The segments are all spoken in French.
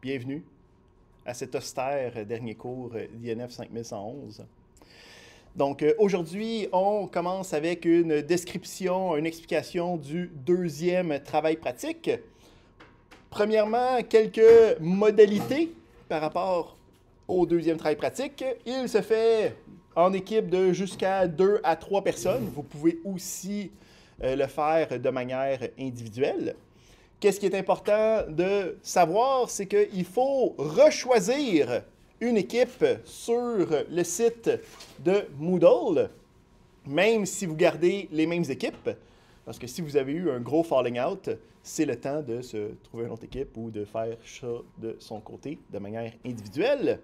Bienvenue à cet austère dernier cours d'INF 5111. Donc aujourd'hui, on commence avec une description, une explication du deuxième travail pratique. Premièrement, quelques modalités par rapport au deuxième travail pratique. Il se fait en équipe de jusqu'à 2 à 3 personnes. Vous pouvez aussi le faire de manière individuelle. Qu'est-ce qui est important de savoir, c'est qu'il faut rechoisir une équipe sur le site de Moodle, même si vous gardez les mêmes équipes, parce que si vous avez eu un gros falling out, c'est le temps de se trouver une autre équipe ou de faire ça de son côté de manière individuelle.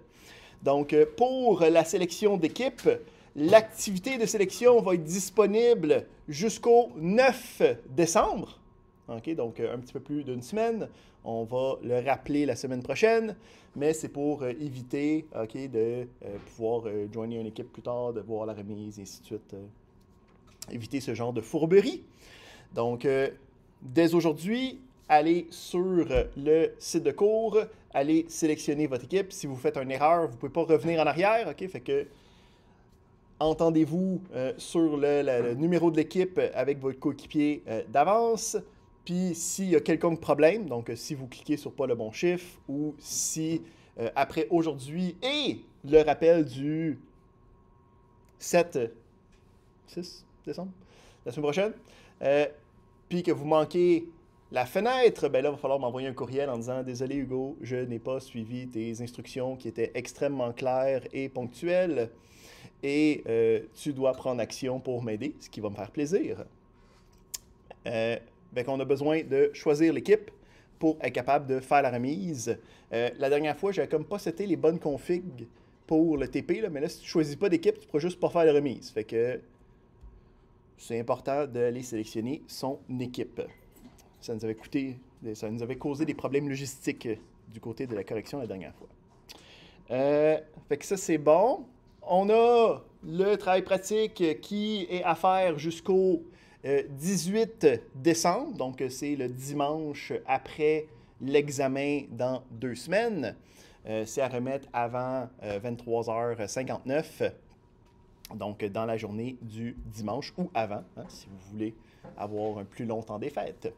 Donc, pour la sélection d'équipe, l'activité de sélection va être disponible jusqu'au 9 décembre. Okay, donc, un petit peu plus d'une semaine. On va le rappeler la semaine prochaine, mais c'est pour éviter de pouvoir joiner une équipe plus tard, de voir la remise, et ainsi de suite. Éviter ce genre de fourberie. Donc, dès aujourd'hui, allez sur le site de cours, allez sélectionner votre équipe. Si vous faites une erreur, vous ne pouvez pas revenir en arrière. OK? Fait que entendez-vous sur le numéro de l'équipe avec votre coéquipier d'avance. Puis s'il y a quelconque problème, donc si vous cliquez sur pas le bon chiffre ou si après aujourd'hui et le rappel du 7, 6 décembre, la semaine prochaine, puis que vous manquez la fenêtre, ben là, il va falloir m'envoyer un courriel en disant « Désolé Hugo, je n'ai pas suivi tes instructions qui étaient extrêmement claires et ponctuelles et tu dois prendre action pour m'aider, ce qui va me faire plaisir. » Ben, on a besoin de choisir l'équipe pour être capable de faire la remise. La dernière fois, j'avais comme pas seté les bonnes configs pour le TP, là, mais là, si tu ne choisis pas d'équipe, tu ne pourras juste pas faire la remise. Fait que c'est important d'aller sélectionner son équipe. Ça nous avait causé des problèmes logistiques du côté de la correction la dernière fois. Fait que ça, c'est bon. On a le travail pratique qui est à faire jusqu'au 18 décembre, donc c'est le dimanche après l'examen dans 2 semaines. C'est à remettre avant 23h59, donc dans la journée du dimanche ou avant, hein, si vous voulez avoir un plus long temps des fêtes.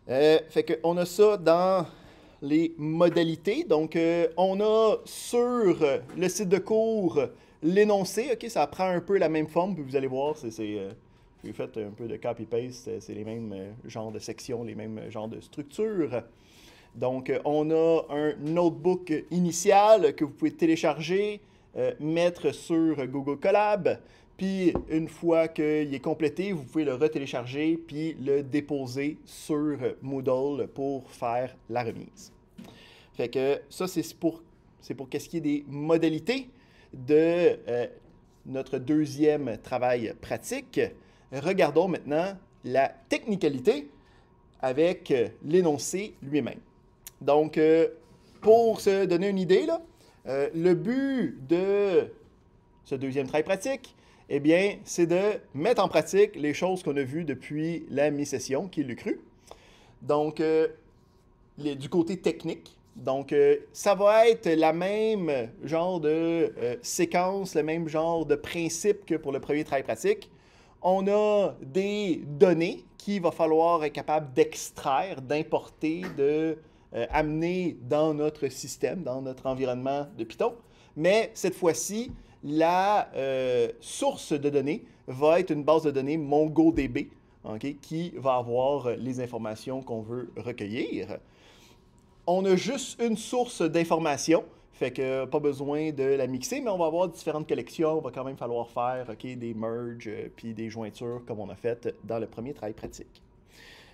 Fait qu'on a ça dans les modalités. Donc, on a sur le site de cours l'énoncé. OK, ça prend un peu la même forme, puis vous allez voir, j'ai fait un peu de copy-paste, c'est les mêmes genres de sections, les mêmes genres de structures. Donc, on a un notebook initial que vous pouvez télécharger, mettre sur Google Colab. Puis, une fois qu'il est complété, vous pouvez le retélécharger puis le déposer sur Moodle pour faire la remise. Fait que ça, c'est pour qu'est-ce qui est des modalités de notre deuxième travail pratique. Regardons maintenant la technicalité avec l'énoncé lui-même. Donc, pour se donner une idée, là, le but de ce deuxième travail pratique, eh bien, c'est de mettre en pratique les choses qu'on a vues depuis la mi-session, qui est le cru. Donc, du côté technique. Donc, ça va être la même genre de séquence, le même genre de principe que pour le premier travail pratique. On a des données qu'il va falloir être capable d'extraire, d'importer, amener dans notre système, dans notre environnement de Python. Mais cette fois-ci, la source de données va être une base de données MongoDB, okay, qui va avoir les informations qu'on veut recueillir. On a juste une source d'information, fait que pas besoin de la mixer, mais on va avoir différentes collections. Il va quand même falloir faire des merges puis des jointures comme on a fait dans le premier travail pratique.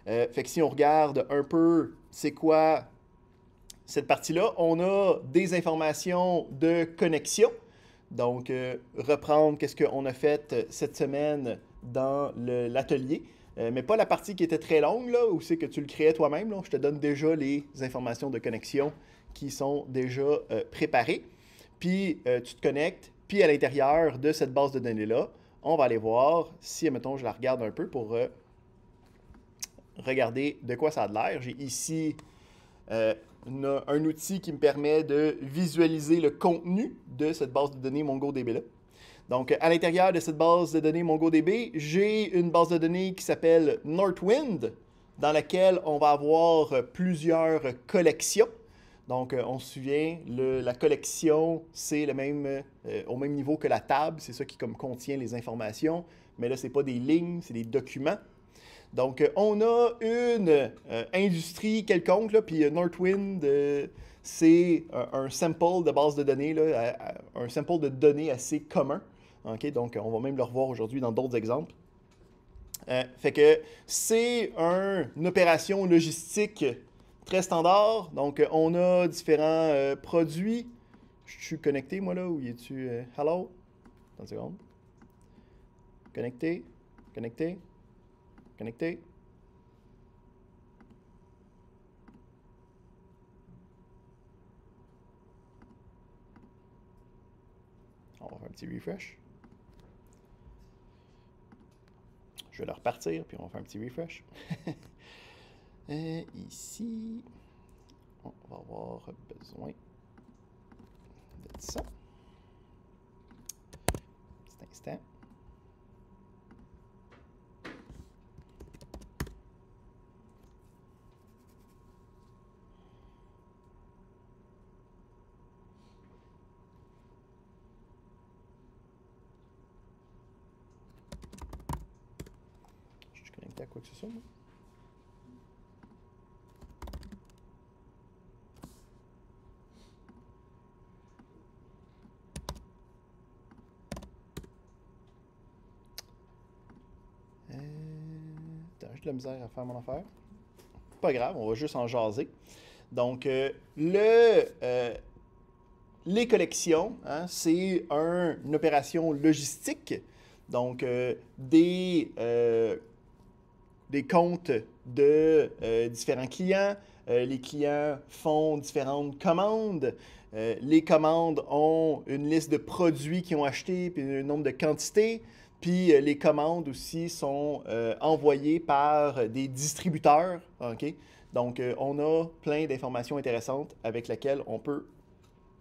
Fait que si on regarde un peu c'est quoi cette partie-là, on a des informations de connexion. Donc, reprendre qu'est-ce qu'on a fait cette semaine dans l'atelier. Mais pas la partie qui était très longue, là, où c'est que tu le créais toi-même. Je te donne déjà les informations de connexion qui sont déjà préparées. Puis, tu te connectes. Puis, à l'intérieur de cette base de données-là, on va aller voir si, mettons, je la regarde un peu pour regarder de quoi ça a de l'air. J'ai ici on a un outil qui me permet de visualiser le contenu de cette base de données MongoDB-là. Donc, à l'intérieur de cette base de données MongoDB, j'ai une base de données qui s'appelle Northwind, dans laquelle on va avoir plusieurs collections. Donc, on se souvient, la collection, c'est au même niveau que la table. C'est ça qui contient les informations. Mais là, ce n'est pas des lignes, c'est des documents. Donc, on a une industrie quelconque, là, puis Northwind, c'est un sample de base de données, là, un sample de données assez commun. Okay? Donc, on va même le revoir aujourd'hui dans d'autres exemples. Fait que c'est une opération logistique très standard. Donc, on a différents produits. Je suis connecté, moi, là, ou y es-tu... hello? Attends une seconde. Connecté. Connecté. Connecté. On va faire un petit refresh. Je vais le repartir, puis on va faire un petit refresh. Ici, on va avoir besoin de ça. Petit instant. Je suis connecté à quoi que ce soit, moi? J'ai de la misère à faire mon affaire. Pas grave, on va juste en jaser. Donc, les collections, hein, c'est une opération logistique. Donc, des comptes de différents clients. Les clients font différentes commandes. Les commandes ont une liste de produits qu'ils ont achetés, puis un nombre de quantités. Puis les commandes aussi sont envoyées par des distributeurs. Okay? Donc, on a plein d'informations intéressantes avec lesquelles on peut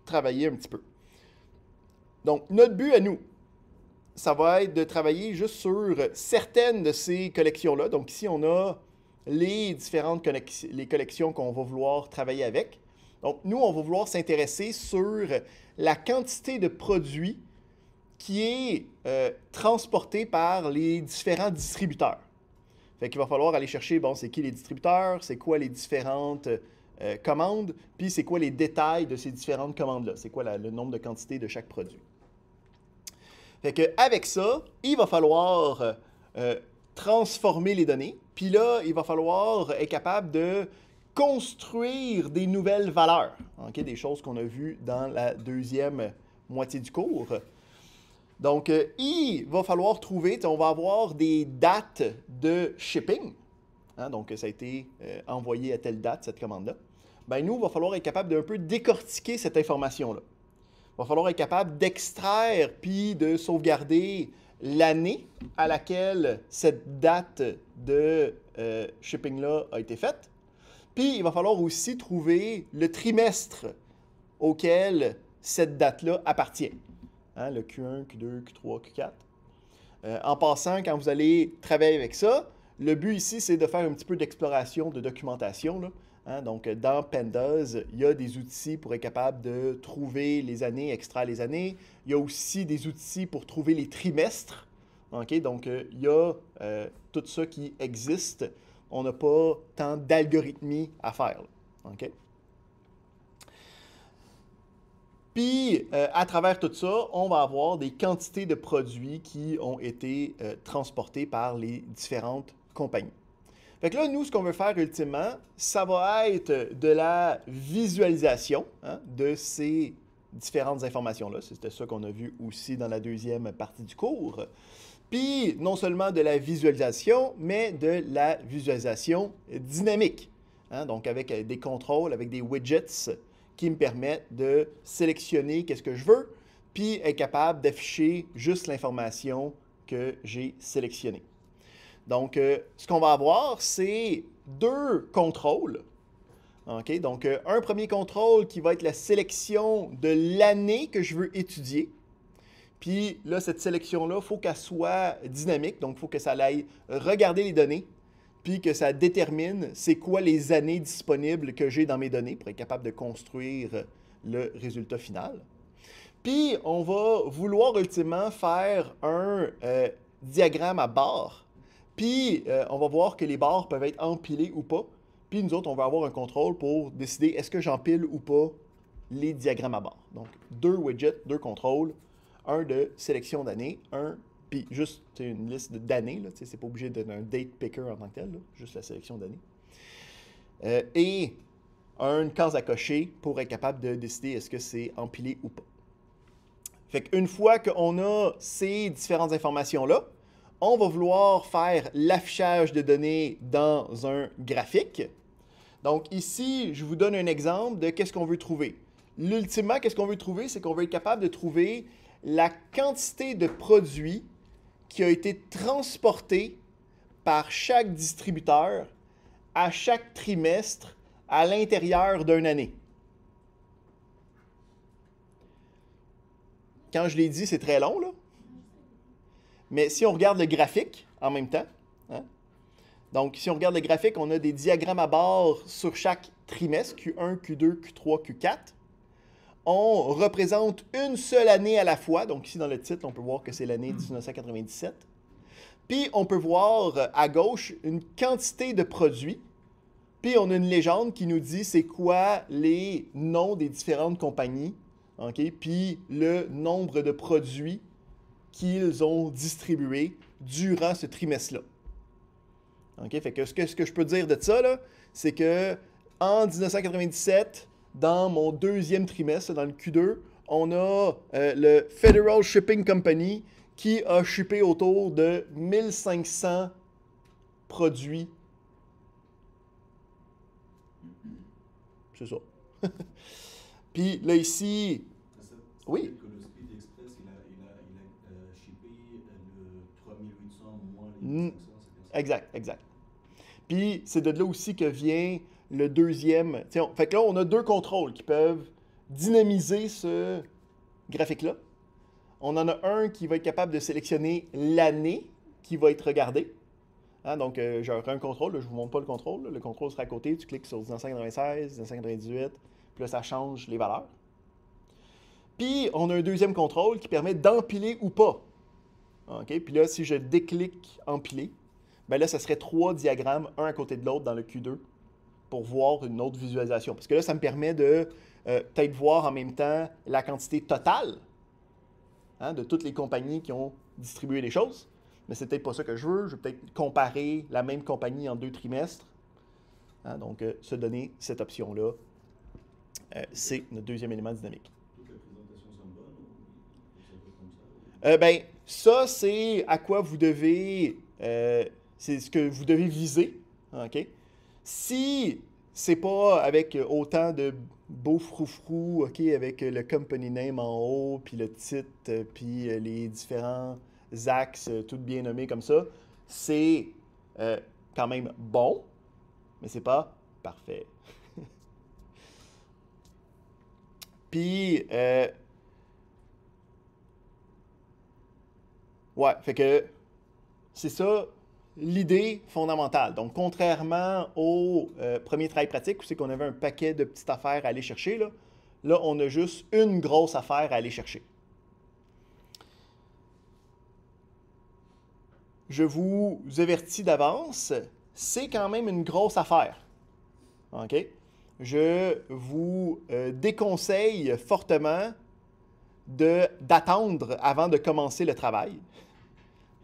travailler un petit peu. Donc, notre but à nous, ça va être de travailler juste sur certaines de ces collections-là. Donc, ici, on a les différentes collections qu'on va vouloir travailler avec. Donc, nous, on va vouloir s'intéresser sur la quantité de produits qui est transporté par les différents distributeurs. Fait qu'il va falloir aller chercher, bon, c'est qui les distributeurs, c'est quoi les différentes commandes, puis c'est quoi les détails de ces différentes commandes-là, c'est quoi le nombre de quantités de chaque produit. Fait qu'avec ça, il va falloir transformer les données, puis là, il va falloir être capable de construire des nouvelles valeurs, okay? Des choses qu'on a vues dans la deuxième moitié du cours. Donc, il va falloir trouver, on va avoir des dates de shipping. Hein, donc, ça a été envoyé à telle date, cette commande-là. Ben, nous, il va falloir être capable d'un peu décortiquer cette information-là. Il va falloir être capable d'extraire puis de sauvegarder l'année à laquelle cette date de shipping-là a été faite. Puis, il va falloir aussi trouver le trimestre auquel cette date-là appartient. Hein, le Q1, Q2, Q3, Q4. En passant, quand vous allez travailler avec ça, le but ici, c'est de faire un petit peu d'exploration, de documentation, là. Hein, donc, dans Pandas, il y a des outils pour être capable de trouver les années, extraire les années. Il y a aussi des outils pour trouver les trimestres. Okay? Donc, il y a tout ça qui existe. On n'a pas tant d'algorithmie à faire. Okay? Puis, à travers tout ça, on va avoir des quantités de produits qui ont été transportés par les différentes compagnies. Fait que là, nous, ce qu'on veut faire ultimement, ça va être de la visualisation de ces différentes informations-là. C'était ça qu'on a vu aussi dans la deuxième partie du cours. Puis, non seulement de la visualisation, mais de la visualisation dynamique. Hein? Donc, avec des contrôles, avec des widgets qui me permettent de sélectionner qu'est-ce que je veux, puis être capable d'afficher juste l'information que j'ai sélectionnée. Donc, ce qu'on va avoir, c'est deux contrôles. OK? Donc, un premier contrôle qui va être la sélection de l'année que je veux étudier. Puis là, cette sélection-là, il faut qu'elle soit dynamique. Donc, il faut que ça aille regarder les données, puis que ça détermine c'est quoi les années disponibles que j'ai dans mes données pour être capable de construire le résultat final. Puis, on va vouloir ultimement faire un diagramme à barres. Puis, on va voir que les barres peuvent être empilées ou pas. Puis, nous autres, on va avoir un contrôle pour décider est-ce que j'empile ou pas les diagrammes à barres. Donc, 2 widgets, 2 contrôles, un de sélection d'année, un, puis juste une liste d'années. C'est pas obligé d'un date picker en tant que tel, là, juste la sélection d'année. Et une case à cocher pour être capable de décider est-ce que c'est empilé ou pas. Fait qu'une fois qu'on a ces différentes informations-là, on va vouloir faire l'affichage de données dans un graphique. Donc ici, je vous donne un exemple de qu'est-ce qu'on veut trouver. Ultimement, qu'est-ce qu'on veut trouver? C'est qu'on veut être capable de trouver la quantité de produits qui a été transporté par chaque distributeur à chaque trimestre à l'intérieur d'une année. Quand je l'ai dit, c'est très long, là. Mais si on regarde le graphique en même temps, hein, donc si on regarde le graphique, on a des diagrammes à barres sur chaque trimestre, Q1, Q2, Q3, Q4. On représente une seule année à la fois. Donc ici, dans le titre, on peut voir que c'est l'année 1997. Puis, on peut voir à gauche une quantité de produits. Puis, on a une légende qui nous dit c'est quoi les noms des différentes compagnies. Okay? Puis, le nombre de produits qu'ils ont distribués durant ce trimestre-là. Okay? Fait que ce que je peux dire de ça, c'est que en 1997, dans mon deuxième trimestre, dans le Q2, on a le Federal Shipping Company qui a shippé autour de 1500 produits. C'est ça. Puis là, ici... Oui. Que le Speed Express, il a shippé le 3800 moins les 1500, c'est bien ça? Exact. Puis c'est de là aussi que vient le deuxième. Fait que là, on a deux contrôles qui peuvent dynamiser ce graphique-là. On en a un qui va être capable de sélectionner l'année qui va être regardée. Hein, donc, j'aurai un contrôle. Là, je ne vous montre pas le contrôle. Là. Le contrôle sera à côté. Tu cliques sur 1996, 1998. Puis là, ça change les valeurs. Puis, on a un deuxième contrôle qui permet d'empiler ou pas. Okay? Puis là, si je déclique empiler, ben là, ça serait 3 diagrammes, un à côté de l'autre dans le Q2 pour voir une autre visualisation. Parce que là, ça me permet de peut-être voir en même temps la quantité totale, hein, de toutes les compagnies qui ont distribué les choses. Mais c'est peut-être pas ça que je veux. Je veux peut-être comparer la même compagnie en 2 trimestres. Hein, donc, se donner cette option-là, c'est notre deuxième élément dynamique. Toutes les présentations sont bonnes ou c'est un peu comme ça? Ben, ça, c'est à quoi vous devez... c'est ce que vous devez viser. OK? Si c'est pas avec autant de beaux froufrous, OK, avec le company name en haut, puis le titre, puis les différents axes, tout bien nommés comme ça, c'est quand même bon, mais c'est pas parfait. Puis, ouais, fait que c'est ça l'idée fondamentale. Donc, contrairement au premier travail pratique où c'est qu'on avait un paquet de petites affaires à aller chercher, là, on a juste une grosse affaire à aller chercher. Je vous avertis d'avance, c'est quand même une grosse affaire. OK? Je vous déconseille fortement d'attendre avant de commencer le travail.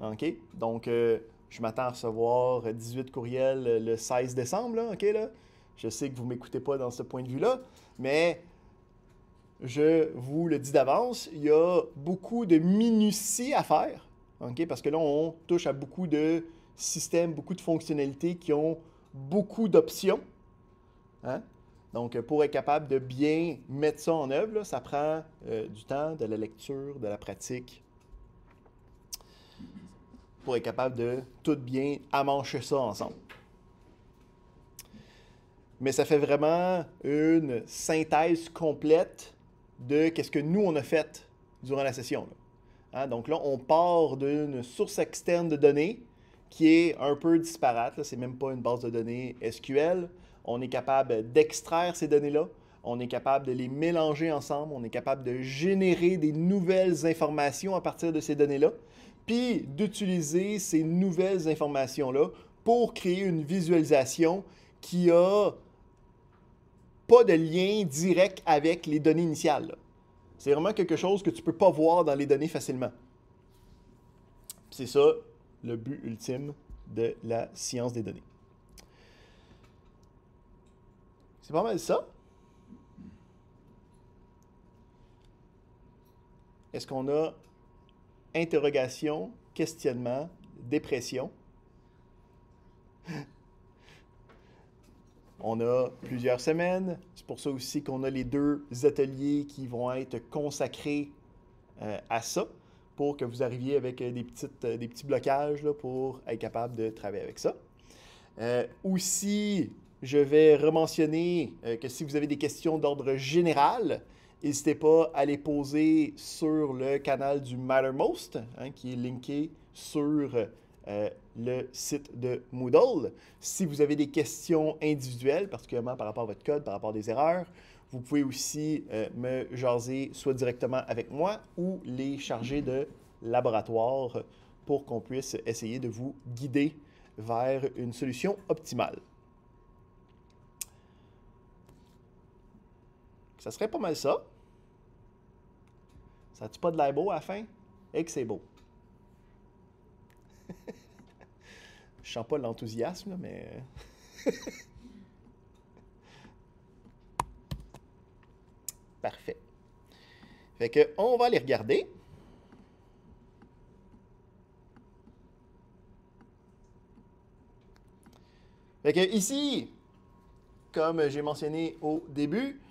OK? Donc, je m'attends à recevoir 18 courriels le 16 décembre. Là, OK, là? Je sais que vous ne m'écoutez pas dans ce point de vue-là, mais je vous le dis d'avance, il y a beaucoup de minutie à faire. OK? Parce que là, on touche à beaucoup de systèmes, beaucoup de fonctionnalités qui ont beaucoup d'options. Hein? Donc, pour être capable de bien mettre ça en œuvre, là, ça prend du temps, de la lecture, de la pratique, pour être capable de tout bien amancher ça ensemble. mais ça fait vraiment une synthèse complète de ce que nous, on a fait durant la session. Là. Hein? Donc là, on part d'une source externe de données qui est un peu disparate. Ce n'est même pas une base de données SQL. On est capable d'extraire ces données-là. On est capable de les mélanger ensemble. On est capable de générer des nouvelles informations à partir de ces données-là, puis d'utiliser ces nouvelles informations-là pour créer une visualisation qui a pas de lien direct avec les données initiales. C'est vraiment quelque chose que tu ne peux pas voir dans les données facilement. C'est ça le but ultime de la science des données. C'est pas mal ça. Est-ce qu'on a interrogation, questionnement, dépression? On a plusieurs semaines. C'est pour ça aussi qu'on a les 2 ateliers qui vont être consacrés à ça, pour que vous arriviez avec des petits blocages là, pour être capable de travailler avec ça. Aussi, je vais rementionner que si vous avez des questions d'ordre général, n'hésitez pas à les poser sur le canal du Mattermost, hein, qui est linké sur le site de Moodle. Si vous avez des questions individuelles, particulièrement par rapport à votre code, par rapport à des erreurs, vous pouvez aussi me jaser soit directement avec moi ou les chargés de laboratoire pour qu'on puisse essayer de vous guider vers une solution optimale. Ça serait pas mal ça. Ça n'a-tu pas de l'air beau à la fin? Et que c'est beau. Je sens pas l'enthousiasme, là, mais... Parfait. Fait que, on va les regarder. Fait que ici, comme j'ai mentionné au début,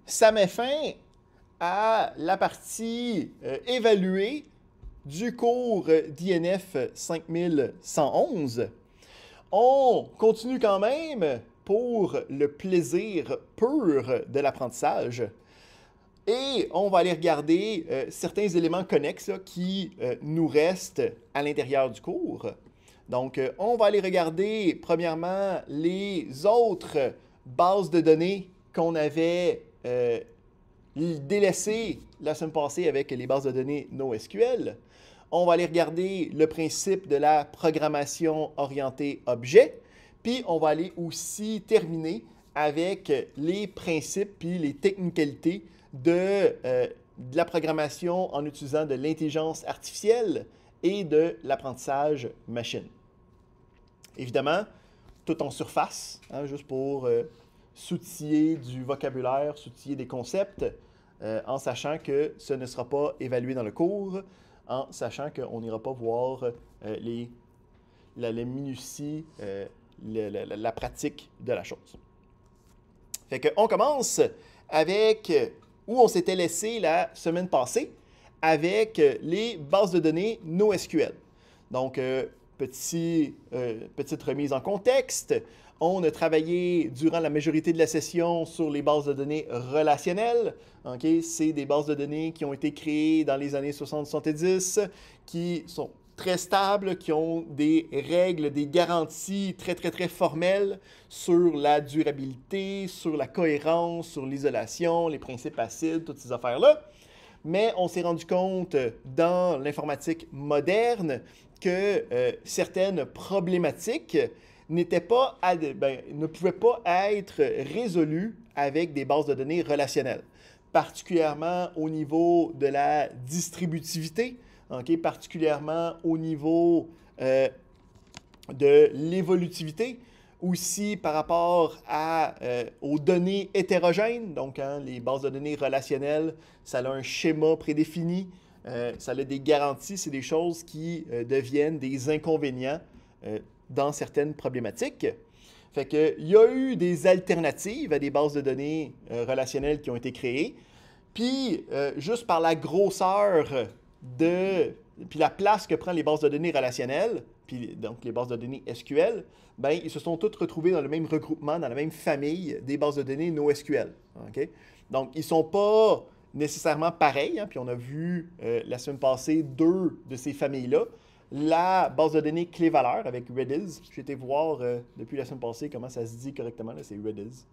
ça met fin à la partie évaluée du cours d'INF 5111. On continue quand même pour le plaisir pur de l'apprentissage et on va aller regarder certains éléments connexes là, qui nous restent à l'intérieur du cours. Donc, on va aller regarder premièrement les autres bases de données qu'on avait délaissées la semaine passée avec les bases de données NoSQL. On va aller regarder le principe de la programmation orientée objet. Puis, on va aller aussi terminer avec les principes puis les technicalités de la programmation en utilisant de l'intelligence artificielle et de l'apprentissage machine. Évidemment, tout en surface, hein, juste pour s'outiller du vocabulaire, s'outiller des concepts, en sachant que ce ne sera pas évalué dans le cours, en sachant qu'on n'ira pas voir la minutie, la pratique de la chose. Fait qu'on commence avec où on s'était laissé la semaine passée, avec les bases de données NoSQL. Donc, petite remise en contexte. On a travaillé durant la majorité de la session sur les bases de données relationnelles. Okay? C'est des bases de données qui ont été créées dans les années 60-70, qui sont très stables, qui ont des règles, des garanties très, très, très formelles sur la durabilité, sur la cohérence, sur l'isolation, les principes acides, toutes ces affaires-là. Mais on s'est rendu compte dans l'informatique moderne que certaines problématiques ne pouvaient pas être résolues avec des bases de données relationnelles, particulièrement au niveau de la distributivité, okay, particulièrement au niveau de l'évolutivité, aussi par rapport aux données hétérogènes. Donc, hein, les bases de données relationnelles, ça a un schéma prédéfini, ça a des garanties, c'est des choses qui deviennent des inconvénients dans certaines problématiques. Fait qu'il y a eu des alternatives à des bases de données relationnelles qui ont été créées. Puis, juste par la grosseur puis la place que prennent les bases de données relationnelles puis donc les bases de données SQL, ben, ils se sont tous retrouvés dans le même regroupement, dans la même famille des bases de données NoSQL. OK? Donc, ils ne sont pas nécessairement pareils, hein, puis on a vu la semaine passée 2 de ces familles-là. La base de données clé-valeur avec Redis. J'ai été voir depuis la semaine passée comment ça se dit correctement, c'est Redis.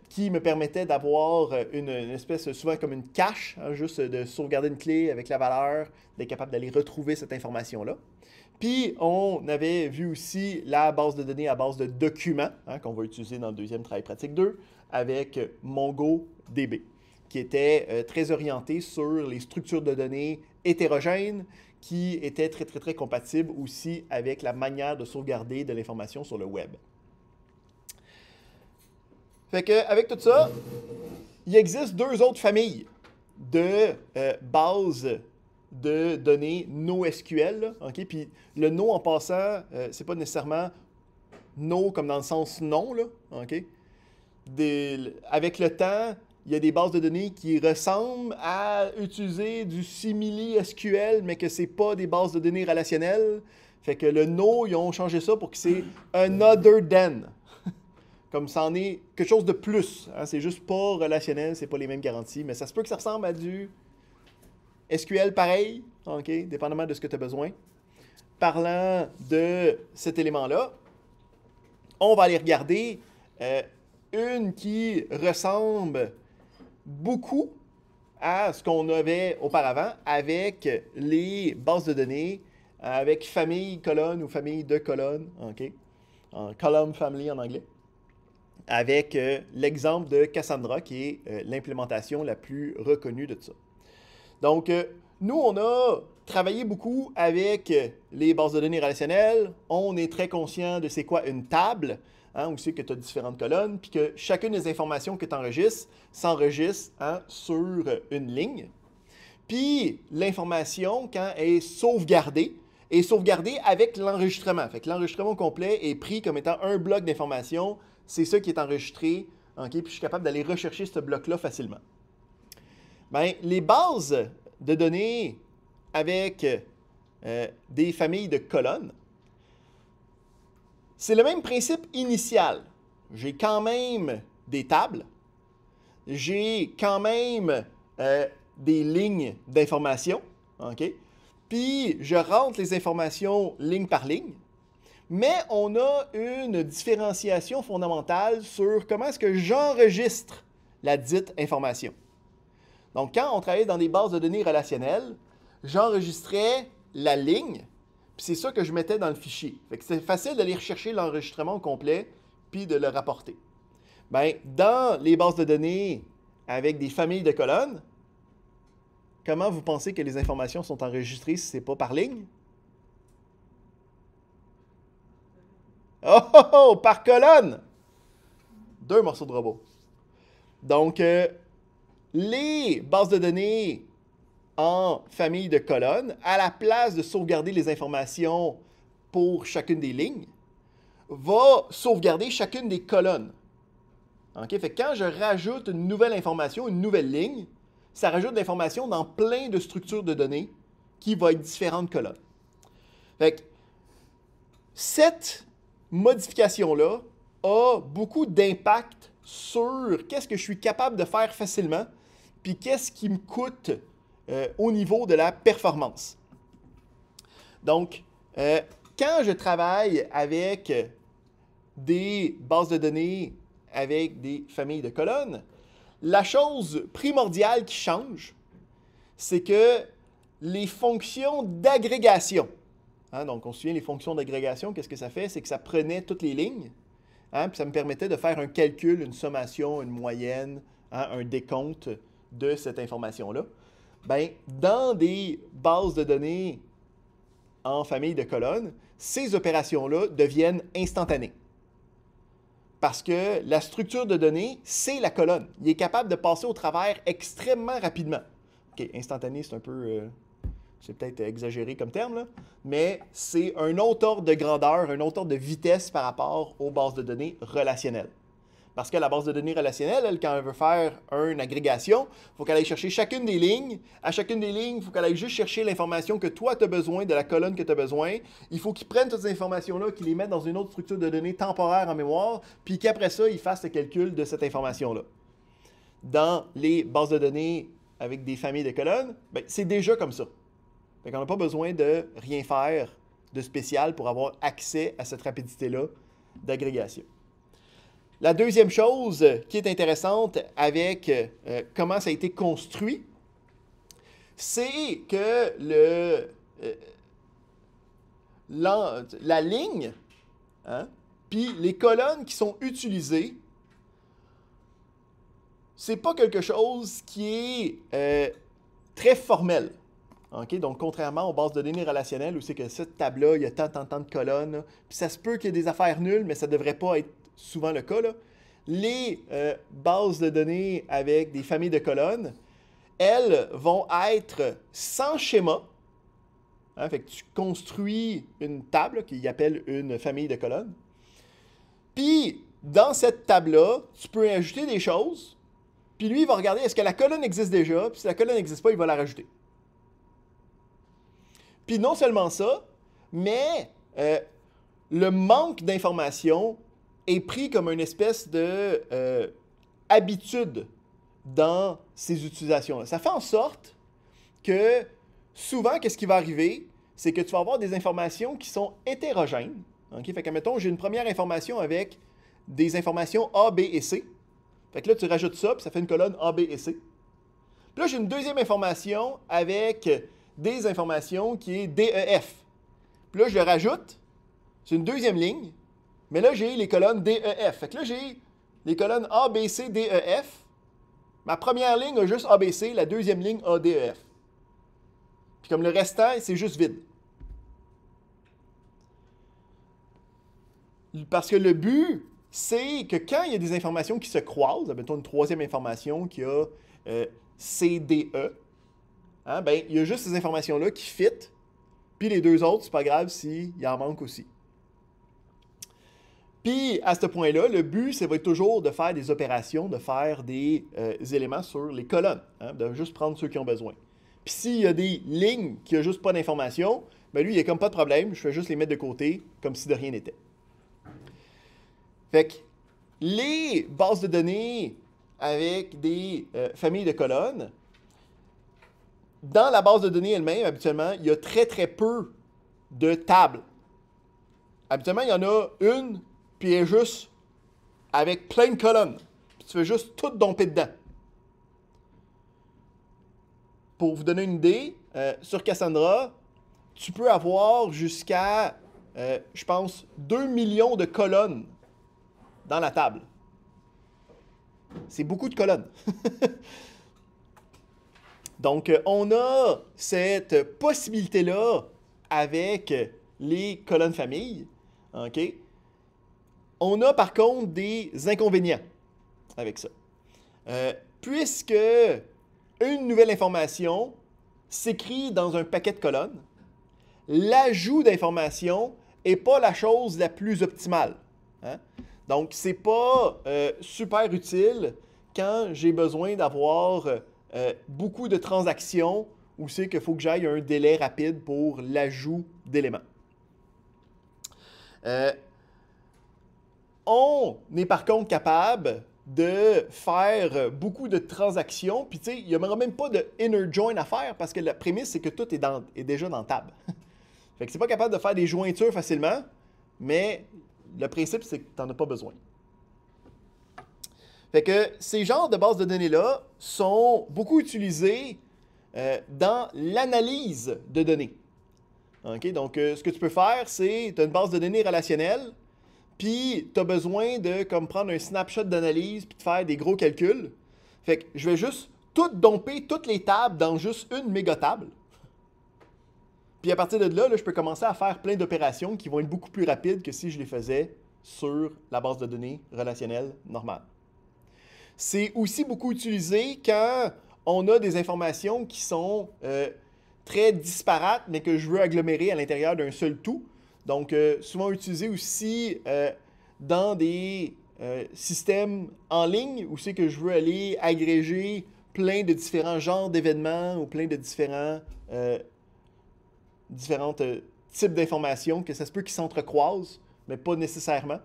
Qui me permettait d'avoir une espèce, souvent comme une cache, hein, juste de sauvegarder une clé avec la valeur, d'être capable d'aller retrouver cette information-là. Puis, on avait vu aussi la base de données à base de documents, hein, qu'on va utiliser dans le deuxième travail pratique 2, avec MongoDB, qui était très orienté sur les structures de données hétérogènes, qui était très, très, très compatible aussi avec la manière de sauvegarder de l'information sur le web. Fait qu'avec tout ça, il existe 2 autres familles de bases de données NoSQL. Là, okay? Puis le No en passant, c'est pas nécessairement No comme dans le sens non. Là, okay? Avec le temps, il y a des bases de données qui ressemblent à utiliser du simili SQL, mais que c'est pas des bases de données relationnelles. Fait que le No, ils ont changé ça pour que c'est un other than. Comme ça en est quelque chose de plus. Hein? C'est juste pas relationnel, c'est pas les mêmes garanties, mais ça se peut que ça ressemble à du SQL pareil, okay? Dépendamment de ce que tu as besoin. Parlant de cet élément-là, on va aller regarder une qui ressemble beaucoup à ce qu'on avait auparavant avec les bases de données, avec famille colonne ou famille de colonnes, okay? En column family en anglais, avec l'exemple de Cassandra, qui est l'implémentation la plus reconnue de ça. Donc, nous, on a travaillé beaucoup avec les bases de données relationnelles. On est très conscient de c'est quoi une table, hein, où c'est que tu as différentes colonnes, puis que chacune des informations que tu enregistres s'enregistre sur une ligne. Puis, l'information, quand elle est sauvegardée avec l'enregistrement. Fait que l'enregistrement complet est pris comme étant un bloc d'information. C'est ça qui est enregistré, okay? Puis je suis capable d'aller rechercher ce bloc-là facilement. Bien, les bases de données avec des familles de colonnes, c'est le même principe initial. J'ai quand même des tables, j'ai quand même des lignes d'information, okay? Puis je rentre les informations ligne par ligne. Mais on a une différenciation fondamentale sur comment est-ce que j'enregistre la dite information. Donc, quand on travaillait dans des bases de données relationnelles, j'enregistrais la ligne, puis c'est ça que je mettais dans le fichier. Fait que c'est facile d'aller rechercher l'enregistrement au complet, puis de le rapporter. Bien, dans les bases de données avec des familles de colonnes, comment vous pensez que les informations sont enregistrées si ce n'est pas par ligne? Oh, par colonne! 2 morceaux de robot. Donc, les bases de données en famille de colonnes, à la place de sauvegarder les informations pour chacune des lignes, va sauvegarder chacune des colonnes. Okay? Fait que quand je rajoute une nouvelle information, une nouvelle ligne, ça rajoute de l'information dans plein de structures de données qui vont être différentes colonnes. Fait que cette modification-là a beaucoup d'impact sur qu'est-ce que je suis capable de faire facilement, puis qu'est-ce qui me coûte au niveau de la performance. Donc, quand je travaille avec des bases de données avec des familles de colonnes, la chose primordiale qui change, c'est que les fonctions d'agrégation, hein, donc on se souvient les fonctions d'agrégation, qu'est-ce que ça fait? C'est que ça prenait toutes les lignes, hein, puis ça me permettait de faire un calcul, une sommation, une moyenne, hein, un décompte de cette information-là. Bien, dans des bases de données en famille de colonnes, ces opérations-là deviennent instantanées. Parce que la structure de données, c'est la colonne. Il est capable de passer au travers extrêmement rapidement. OK, instantané, c'est un peu... c'est peut-être exagéré comme terme, là, mais c'est un autre ordre de grandeur, un autre ordre de vitesse par rapport aux bases de données relationnelles. Parce que la base de données relationnelle, elle, quand elle veut faire une agrégation, il faut qu'elle aille chercher chacune des lignes. À chacune des lignes, il faut qu'elle aille juste chercher l'information que toi, tu as besoin, de la colonne que tu as besoin. Il faut qu'il prenne toutes ces informations-là, qu'il les mette dans une autre structure de données temporaire en mémoire, puis qu'après ça, il fasse le calcul de cette information-là. Dans les bases de données avec des familles de colonnes, ben, c'est déjà comme ça. Fait qu'on n'a pas besoin de rien faire de spécial pour avoir accès à cette rapidité-là d'agrégation. La deuxième chose qui est intéressante avec comment ça a été construit, c'est que la ligne, hein, puis les colonnes qui sont utilisées, c'est pas quelque chose qui est très formel. Okay? Donc, contrairement aux bases de données relationnelles, où c'est que cette table-là, il y a tant de colonnes, puis ça se peut qu'il y ait des affaires nulles, mais ça ne devrait pas être souvent le cas, là. Les bases de données avec des familles de colonnes, elles vont être sans schéma. Hein, fait que tu construis une table qu'il appelle une famille de colonnes. Puis, dans cette table-là, tu peux ajouter des choses. Puis lui, il va regarder est-ce que la colonne existe déjà. Puis si la colonne n'existe pas, il va la rajouter. Puis non seulement ça, mais le manque d'informations est pris comme une espèce de habitude dans ces utilisations-là. Ça fait en sorte que souvent, qu'est-ce qui va arriver? C'est que tu vas avoir des informations qui sont hétérogènes. Okay? Fait que, mettons, j'ai une première information avec des informations A, B et C. Fait que là, tu rajoutes ça, puis ça fait une colonne A, B et C. Puis là, j'ai une deuxième information avec des informations qui est D, E, F. Puis là, je le rajoute. C'est une deuxième ligne. Mais là, j'ai les colonnes D, E, F. Fait que là, j'ai les colonnes A, B, C, D, E, F. Ma première ligne a juste A, B, C. La deuxième ligne A, D, E, F. Puis comme le restant, c'est juste vide. Parce que le but, c'est que quand il y a des informations qui se croisent, mettons une troisième information qui a C, D, E, hein, ben, il y a juste ces informations-là qui fit, puis les deux autres, c'est pas grave s'il en manque aussi. Puis, à ce point-là, le but, ça va être toujours de faire des opérations, de faire des éléments sur les colonnes, hein, de juste prendre ceux qui ont besoin. Puis, s'il y a des lignes qui n'ont juste pas d'informations, ben lui, il n'y a comme pas de problème, je fais juste les mettre de côté, comme si de rien n'était. Fait que les bases de données avec des familles de colonnes, dans la base de données elle-même, habituellement, il y a très, très peu de tables. Habituellement, il y en a une, puis elle est juste avec plein de colonnes. Puis tu fais juste tout domper dedans. Pour vous donner une idée, sur Cassandra, tu peux avoir jusqu'à, je pense, 2 millions de colonnes dans la table. C'est beaucoup de colonnes. Donc, on a cette possibilité-là avec les colonnes familles. OK? On a par contre des inconvénients avec ça. Puisque une nouvelle information s'écrit dans un paquet de colonnes, l'ajout d'informations n'est pas la chose la plus optimale. Hein? Donc, ce n'est pas super utile quand j'ai besoin d'avoir beaucoup de transactions où c'est qu'il faut que j'aille un délai rapide pour l'ajout d'éléments. On est par contre capable de faire beaucoup de transactions, puis tu sais, il n'y aura même pas de inner join à faire parce que la prémisse, c'est que tout est déjà dans table. Fait que c'est pas capable de faire des jointures facilement, mais le principe, c'est que tu n'en as pas besoin. Fait que ces genres de bases de données-là sont beaucoup utilisés dans l'analyse de données. Okay? Donc, ce que tu peux faire, c'est tu as une base de données relationnelle, puis tu as besoin de comme prendre un snapshot d'analyse puis de faire des gros calculs. Fait que je vais juste tout domper toutes les tables dans juste une méga table. Puis à partir de là, je peux commencer à faire plein d'opérations qui vont être beaucoup plus rapides que si je les faisais sur la base de données relationnelle normale. C'est aussi beaucoup utilisé quand on a des informations qui sont très disparates, mais que je veux agglomérer à l'intérieur d'un seul tout. Donc, souvent utilisé aussi dans des système en ligne où c'est que je veux aller agréger plein de différents genres d'événements ou plein de différents types d'informations, que ça se peut qu'ils s'entrecroisent, mais pas nécessairement.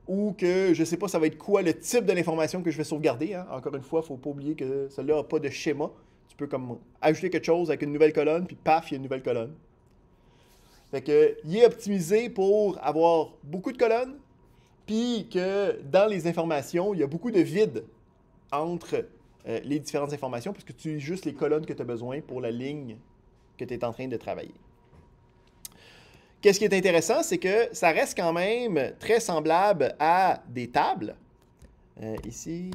Ou que je ne sais pas ça va être quoi le type de l'information que je vais sauvegarder. Hein. Encore une fois, il ne faut pas oublier que celle-là n'a pas de schéma. Tu peux comme ajouter quelque chose avec une nouvelle colonne, puis paf, il y a une nouvelle colonne. Fait que, il est optimisé pour avoir beaucoup de colonnes, puis que dans les informations, il y a beaucoup de vide entre les différentes informations, parce que tu utilises juste les colonnes que tu as besoin pour la ligne que tu es en train de travailler. Qu'est-ce qui est intéressant, c'est que ça reste quand même très semblable à des tables. Ici.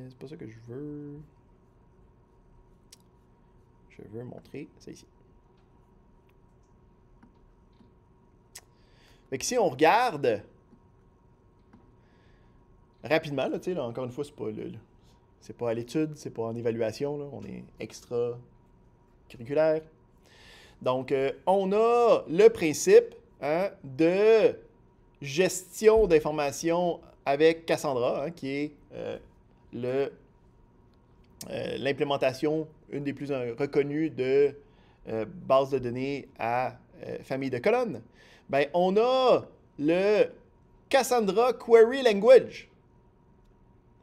C'est pas ça que je veux. Je veux montrer ça ici. Fait que si on regarde rapidement, là, encore une fois, c'est pas à l'étude, c'est pas en évaluation, là, on est extra-curriculaire. Donc, on a le principe de gestion d'informations avec Cassandra, hein, qui est l'implémentation, une des plus reconnues de base de données à famille de colonnes. Ben, on a le Cassandra Query Language.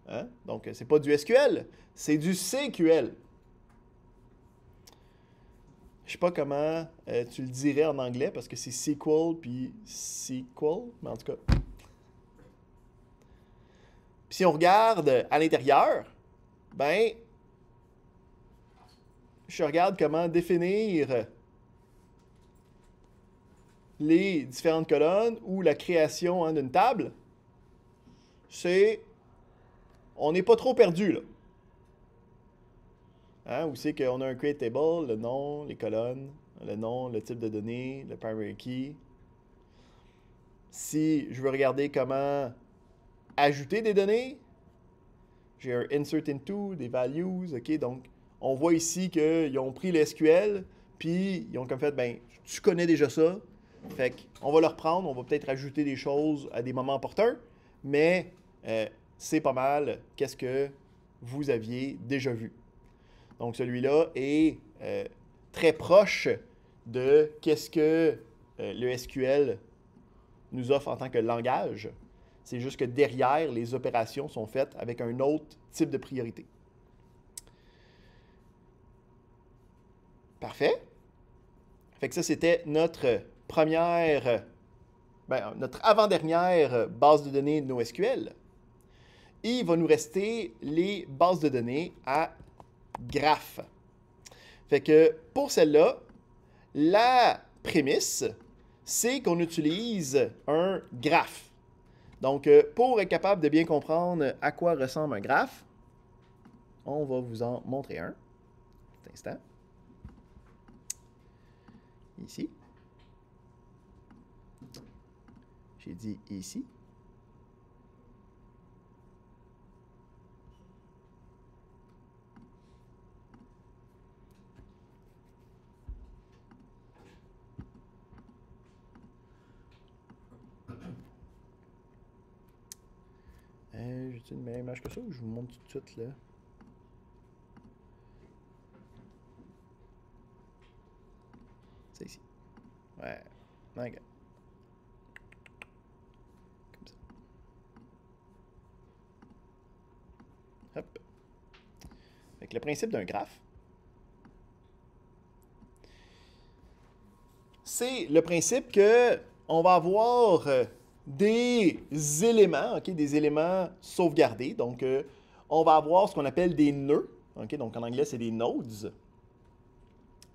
Hein? Donc, c'est pas du SQL, c'est du CQL. Je sais pas comment tu le dirais en anglais parce que c'est SQL puis SQL, mais en tout cas. Puis si on regarde à l'intérieur, ben, je regarde comment définir les différentes colonnes ou la création d'une table. On n'est pas trop perdu là. Hein, où c'est qu'on a un create table, le nom, les colonnes, le nom, le type de données, le primary key. Si je veux regarder comment ajouter des données, j'ai un insert into, des values, ok, donc on voit ici qu'ils ont pris le SQL, puis ils ont comme fait, ben, tu connais déjà ça, fait qu'on va le reprendre, on va peut-être ajouter des choses à des moments opportuns, mais c'est pas mal qu'est-ce que vous aviez déjà vu. Donc, celui-là est très proche de qu'est-ce que le SQL nous offre en tant que langage. C'est juste que derrière, les opérations sont faites avec un autre type de priorité. Parfait. Fait que ça, c'était notre notre avant-dernière base de données NoSQL. Et il va nous rester les bases de données à graphes. Fait que pour celle-là, la prémisse, c'est qu'on utilise un graphe. Donc, pour être capable de bien comprendre à quoi ressemble un graphe, on va vous en montrer un. Petit instant. Ici. J'ai dit ici. J'ai-tu une meilleure image que ça ou je vous montre tout de suite là? C'est ici. Ouais. Ok. Comme ça. Hop. Fait que le principe d'un graphe, c'est le principe que on va avoir des éléments, okay, des éléments sauvegardés. Donc, on va avoir ce qu'on appelle des nœuds. Okay, donc, en anglais, c'est des nodes.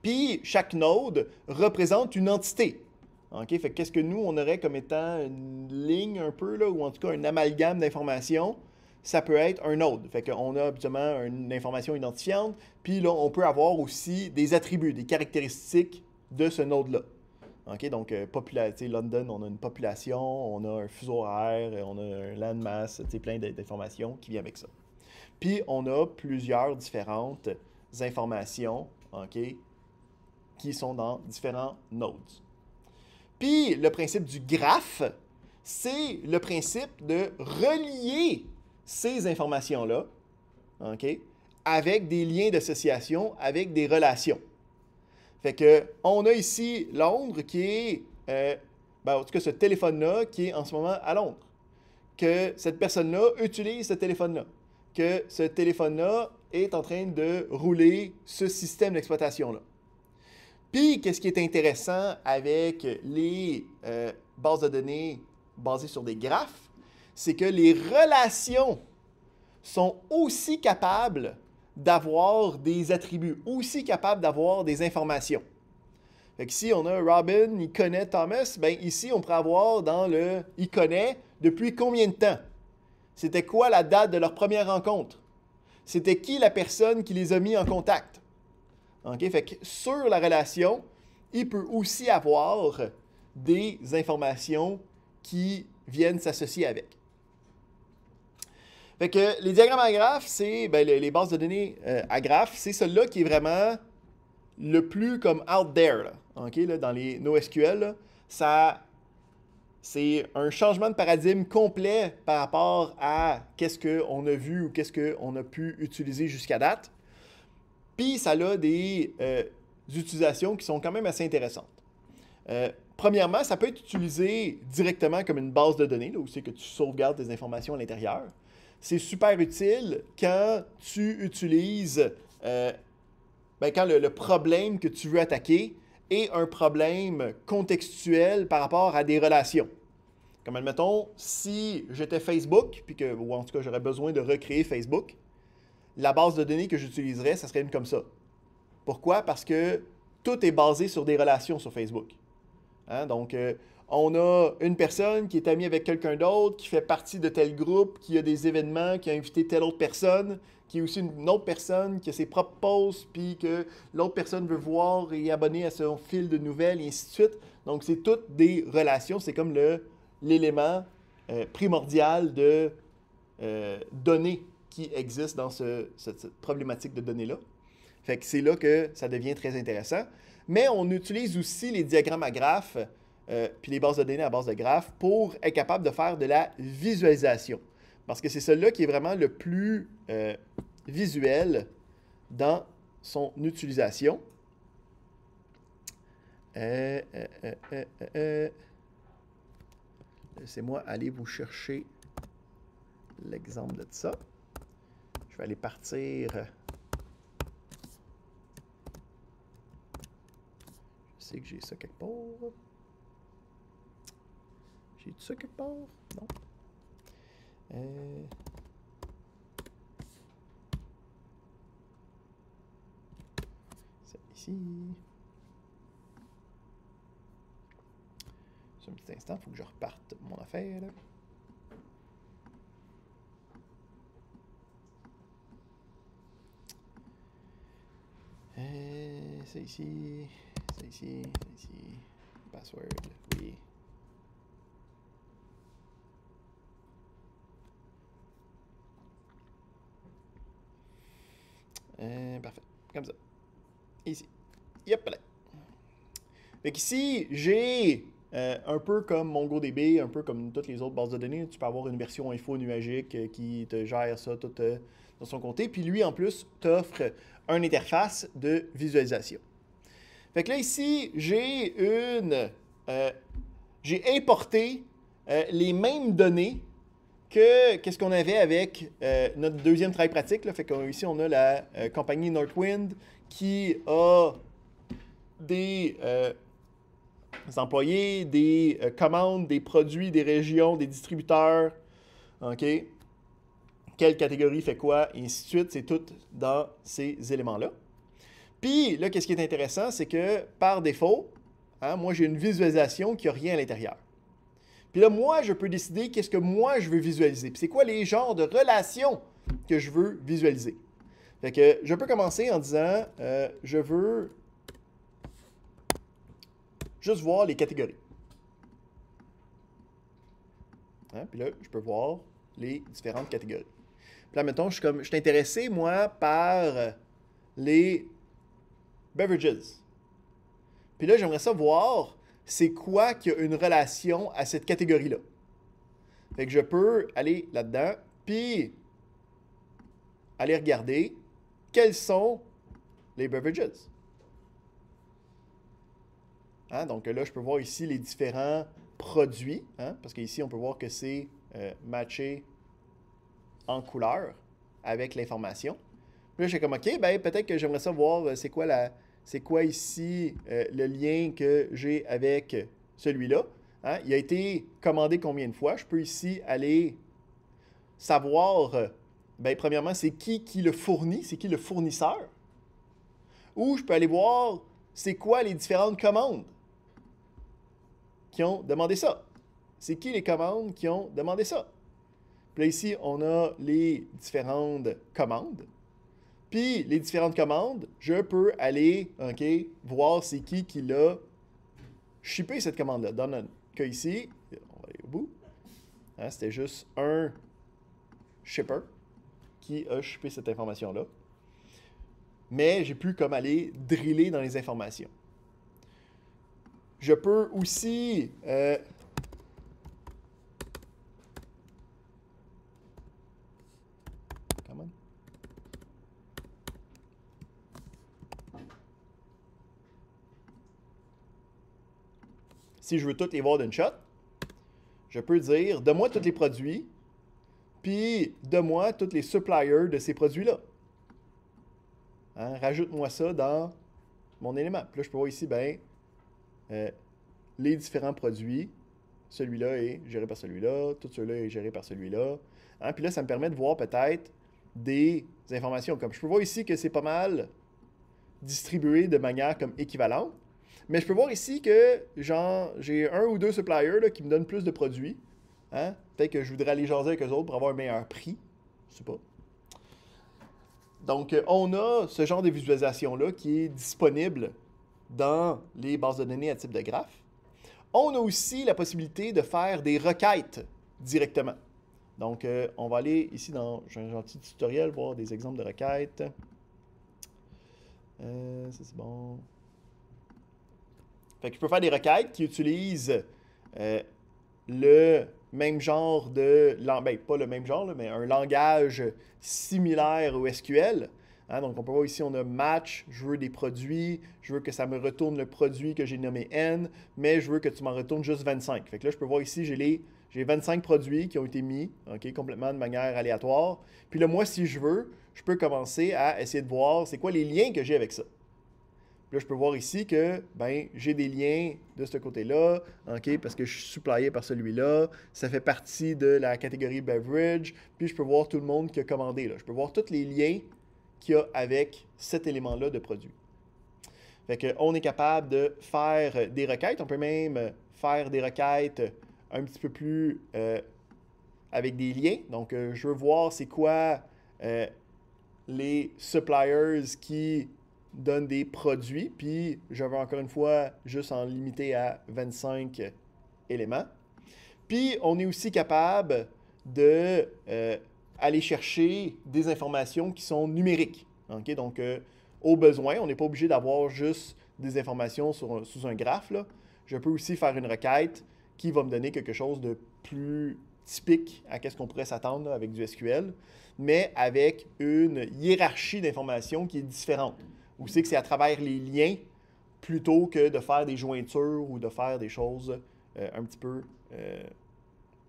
Puis, chaque node représente une entité. Okay, fait que qu'est-ce que nous, on aurait comme étant une ligne un peu, là, ou en tout cas un amalgame d'informations, ça peut être un node. Fait qu'on a habituellement une information identifiante. Puis là, on peut avoir aussi des attributs, des caractéristiques de ce node-là. Okay, donc, London, on a une population, on a un fuseau horaire, on a un landmass, plein d'informations qui viennent avec ça. Puis, on a plusieurs différentes informations, okay, qui sont dans différents nodes. Puis, le principe du graphe, c'est le principe de relier ces informations-là, OK, avec des liens d'association, avec des relations. Fait que, on a ici Londres qui est, en tout cas, ce téléphone-là qui est en ce moment à Londres. Que cette personne-là utilise ce téléphone-là. Que ce téléphone-là est en train de rouler ce système d'exploitation-là. Puis, qu'est-ce qui est intéressant avec les bases de données basées sur des graphes, c'est que les relations sont aussi capables d'avoir des attributs, aussi capables d'avoir des informations. Fait qu'ici, on a Robin, il connaît Thomas. Bien, ici, on pourrait avoir dans le « il connaît » depuis combien de temps? C'était quoi la date de leur première rencontre? C'était qui la personne qui les a mis en contact? Okay? Fait que sur la relation, il peut aussi avoir des informations qui viennent s'associer avec. Fait que les diagrammes à graphes, c'est les bases de données à graphes, c'est celui-là qui est vraiment le plus comme out there, là, okay, là, dans les NoSQL. Là, c'est un changement de paradigme complet par rapport à qu'est-ce qu'on a vu ou qu'est-ce qu'on a pu utiliser jusqu'à date. Puis ça a des utilisations qui sont quand même assez intéressantes. Premièrement, ça peut être utilisé directement comme une base de données, là, où c'est que tu sauvegardes des informations à l'intérieur. C'est super utile quand tu utilises, quand le problème que tu veux attaquer est un problème contextuel par rapport à des relations. Comme admettons, si j'étais Facebook, ou en tout cas j'aurais besoin de recréer Facebook, la base de données que j'utiliserais, ça serait une comme ça. Pourquoi? Parce que tout est basé sur des relations sur Facebook. Hein? Donc, on a une personne qui est amie avec quelqu'un d'autre, qui fait partie de tel groupe, qui a des événements, qui a invité telle autre personne, qui est aussi une autre personne qui a ses propres posts, puis que l'autre personne veut voir et abonner à son fil de nouvelles, et ainsi de suite. Donc, c'est toutes des relations. C'est comme l'élément primordial de données qui existe dans cette problématique de données-là. Fait que c'est là que ça devient très intéressant. Mais on utilise aussi les diagrammes à graphes, puis les bases de données à base de graphes, pour être capable de faire de la visualisation. Parce que c'est celui-là qui est vraiment le plus visuel dans son utilisation. Laissez-moi aller vous chercher l'exemple de ça. Je vais aller partir. Je sais que j'ai ça quelque part. J'ai ça quelque part? Non. C'est ici. Un petit instant, il faut que je reparte mon affaire. Là. C'est ici, c'est ici, c'est ici. Password, oui. Parfait, comme ça. Ici. Yep, là. Fait qu'ici, j'ai un peu comme MongoDB, un peu comme toutes les autres bases de données, tu peux avoir une version info nuagique qui te gère ça tout dans son côté. Puis lui, en plus, t'offre une interface de visualisation. Fait que là, ici, j'ai importé les mêmes données qu'est-ce qu'on avait avec notre deuxième travail pratique. Là. Fait qu'ici, on a la compagnie Northwind qui a des employés, des commandes, des produits, des régions, des distributeurs. OK? Quelle catégorie fait quoi, et ainsi de suite. C'est tout dans ces éléments-là. Puis, là, qu'est-ce qui est intéressant, c'est que, par défaut, moi, j'ai une visualisation qui n'a rien à l'intérieur. Puis là, moi, je peux décider qu'est-ce que moi, je veux visualiser. Puis c'est quoi les genres de relations que je veux visualiser. Fait que je peux commencer en disant, je veux juste voir les catégories. Puis là, je peux voir les différentes catégories. Puis là, mettons, je suis intéressé, moi, par les beverages. Puis là, j'aimerais ça voir c'est quoi qui a une relation à cette catégorie-là. Fait que je peux aller là-dedans, puis aller regarder quels sont les beverages. Hein? Donc là, je peux voir ici les différents produits, hein? Parce qu'ici, on peut voir que c'est matché en couleur avec l'information. Puis là, j'ai comme, OK, ben peut-être que j'aimerais ça voir c'est quoi ici le lien que j'ai avec celui-là. Hein? Il a été commandé combien de fois? Je peux ici aller savoir, ben, premièrement, c'est qui le fournit, c'est qui le fournisseur. Ou je peux aller voir c'est quoi les différentes commandes qui ont demandé ça. C'est qui les commandes qui ont demandé ça. Puis là, ici, on a les différentes commandes. Puis, les différentes commandes, je peux aller, OK, voir c'est qui l'a shippé cette commande-là. Dans notre cas ici, on va aller au bout. Hein, c'était juste un shipper qui a shippé cette information-là. Mais j'ai pu comme aller driller dans les informations. Je peux aussi si je veux tous les voir d'une shot, je peux dire, donne-moi tous les produits, puis donne-moi tous les suppliers de ces produits-là. Hein, rajoute-moi ça dans mon élément. Puis là, je peux voir ici, ben, les différents produits. Celui-là est géré par celui-là, tout ceux-là est géré par celui-là. Hein, puis là, ça me permet de voir peut-être des informations. Comme je peux voir ici que c'est pas mal distribué de manière comme équivalente. Mais je peux voir ici que j'ai un ou deux suppliers là, qui me donnent plus de produits. Hein? Peut-être que je voudrais aller jaser avec eux autres pour avoir un meilleur prix. Je sais pas. Donc, on a ce genre de visualisation-là qui est disponible dans les bases de données à type de graphe. On a aussi la possibilité de faire des requêtes directement. Donc, on va aller ici dans un gentil tutoriel, voir des exemples de requêtes. Ça, c'est bon. Fait que je peux faire des requêtes qui utilisent le même genre de... Ben, pas le même genre, là, mais un langage similaire au SQL. Hein, donc, on peut voir ici, on a match, je veux des produits, je veux que ça me retourne le produit que j'ai nommé N, mais je veux que tu m'en retournes juste 25. Fait que là, je peux voir ici, j'ai 25 produits qui ont été mis, OK, complètement de manière aléatoire. Puis là, moi, si je veux, je peux commencer à essayer de voir c'est quoi les liens que j'ai avec ça. Puis là, je peux voir ici que ben, j'ai des liens de ce côté-là, OK, parce que je suis supplyé par celui-là. Ça fait partie de la catégorie beverage. Puis je peux voir tout le monde qui a commandé. Là. Je peux voir tous les liens qu'il y a avec cet élément-là de produit. Fait qu'on est capable de faire des requêtes. On peut même faire des requêtes un petit peu plus avec des liens. Donc, je veux voir c'est quoi les suppliers qui donnent des produits. Puis, je veux encore une fois juste en limiter à 25 éléments. Puis, on est aussi capable de aller chercher des informations qui sont numériques. Okay? Donc, au besoin, on n'est pas obligé d'avoir juste des informations sous un graphe. Là. Je peux aussi faire une requête qui va me donner quelque chose de plus typique à ce qu'on pourrait s'attendre avec du SQL, mais avec une hiérarchie d'informations qui est différente. Où c'est que c'est à travers les liens plutôt que de faire des jointures ou de faire des choses un petit peu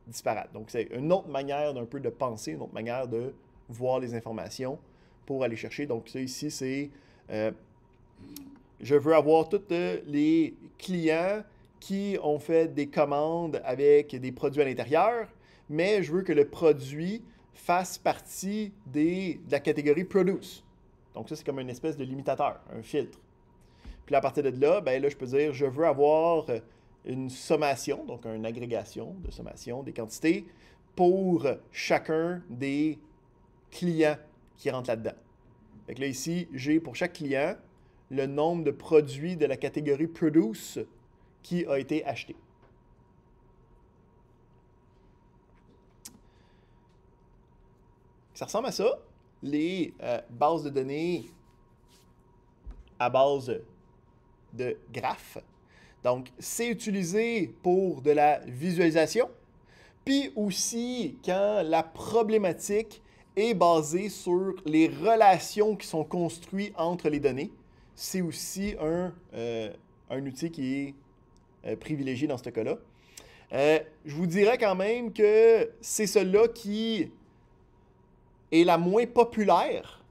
disparates. Donc, c'est une autre manière d'un peu de penser, une autre manière de voir les informations pour aller chercher. Donc, ça ici, c'est je veux avoir tous les clients qui ont fait des commandes avec des produits à l'intérieur, mais je veux que le produit fasse partie de la catégorie Produce. Donc, ça, c'est comme une espèce de limitateur, un filtre. Puis à partir de là, ben là, je peux dire, je veux avoir une sommation, donc une agrégation de sommation des quantités pour chacun des clients qui rentrent là-dedans. Fait que là, ici, j'ai pour chaque client le nombre de produits de la catégorie Produce qui a été acheté. Ça ressemble à ça, les bases de données à base de graphes. Donc, c'est utilisé pour de la visualisation, puis aussi quand la problématique est basée sur les relations qui sont construites entre les données. C'est aussi un outil qui est privilégié dans ce cas-là. Je vous dirais quand même que c'est celle-là qui est la moins populaire,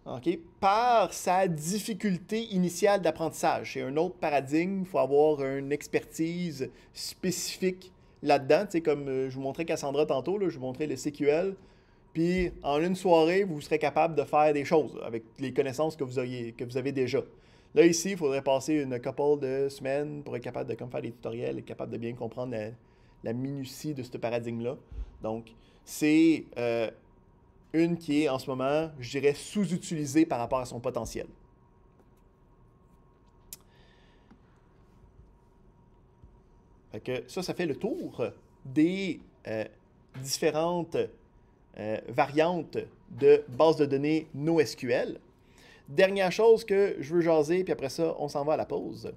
okay, par sa difficulté initiale d'apprentissage. C'est un autre paradigme, il faut avoir une expertise spécifique là-dedans. Tu sais, comme je vous montrais Cassandra tantôt, là, je vous montrais le CQL, puis en une soirée, vous serez capable de faire des choses avec les connaissances que vous avez déjà. Là, ici, il faudrait passer une couple de semaines pour être capable de faire des tutoriels, être capable de bien comprendre la minutie de ce paradigme-là. Donc, c'est une qui est en ce moment, je dirais, sous-utilisée par rapport à son potentiel. Fait que ça fait le tour des différentes variantes de bases de données NoSQL. Dernière chose que je veux jaser, puis après ça, on s'en va à la pause.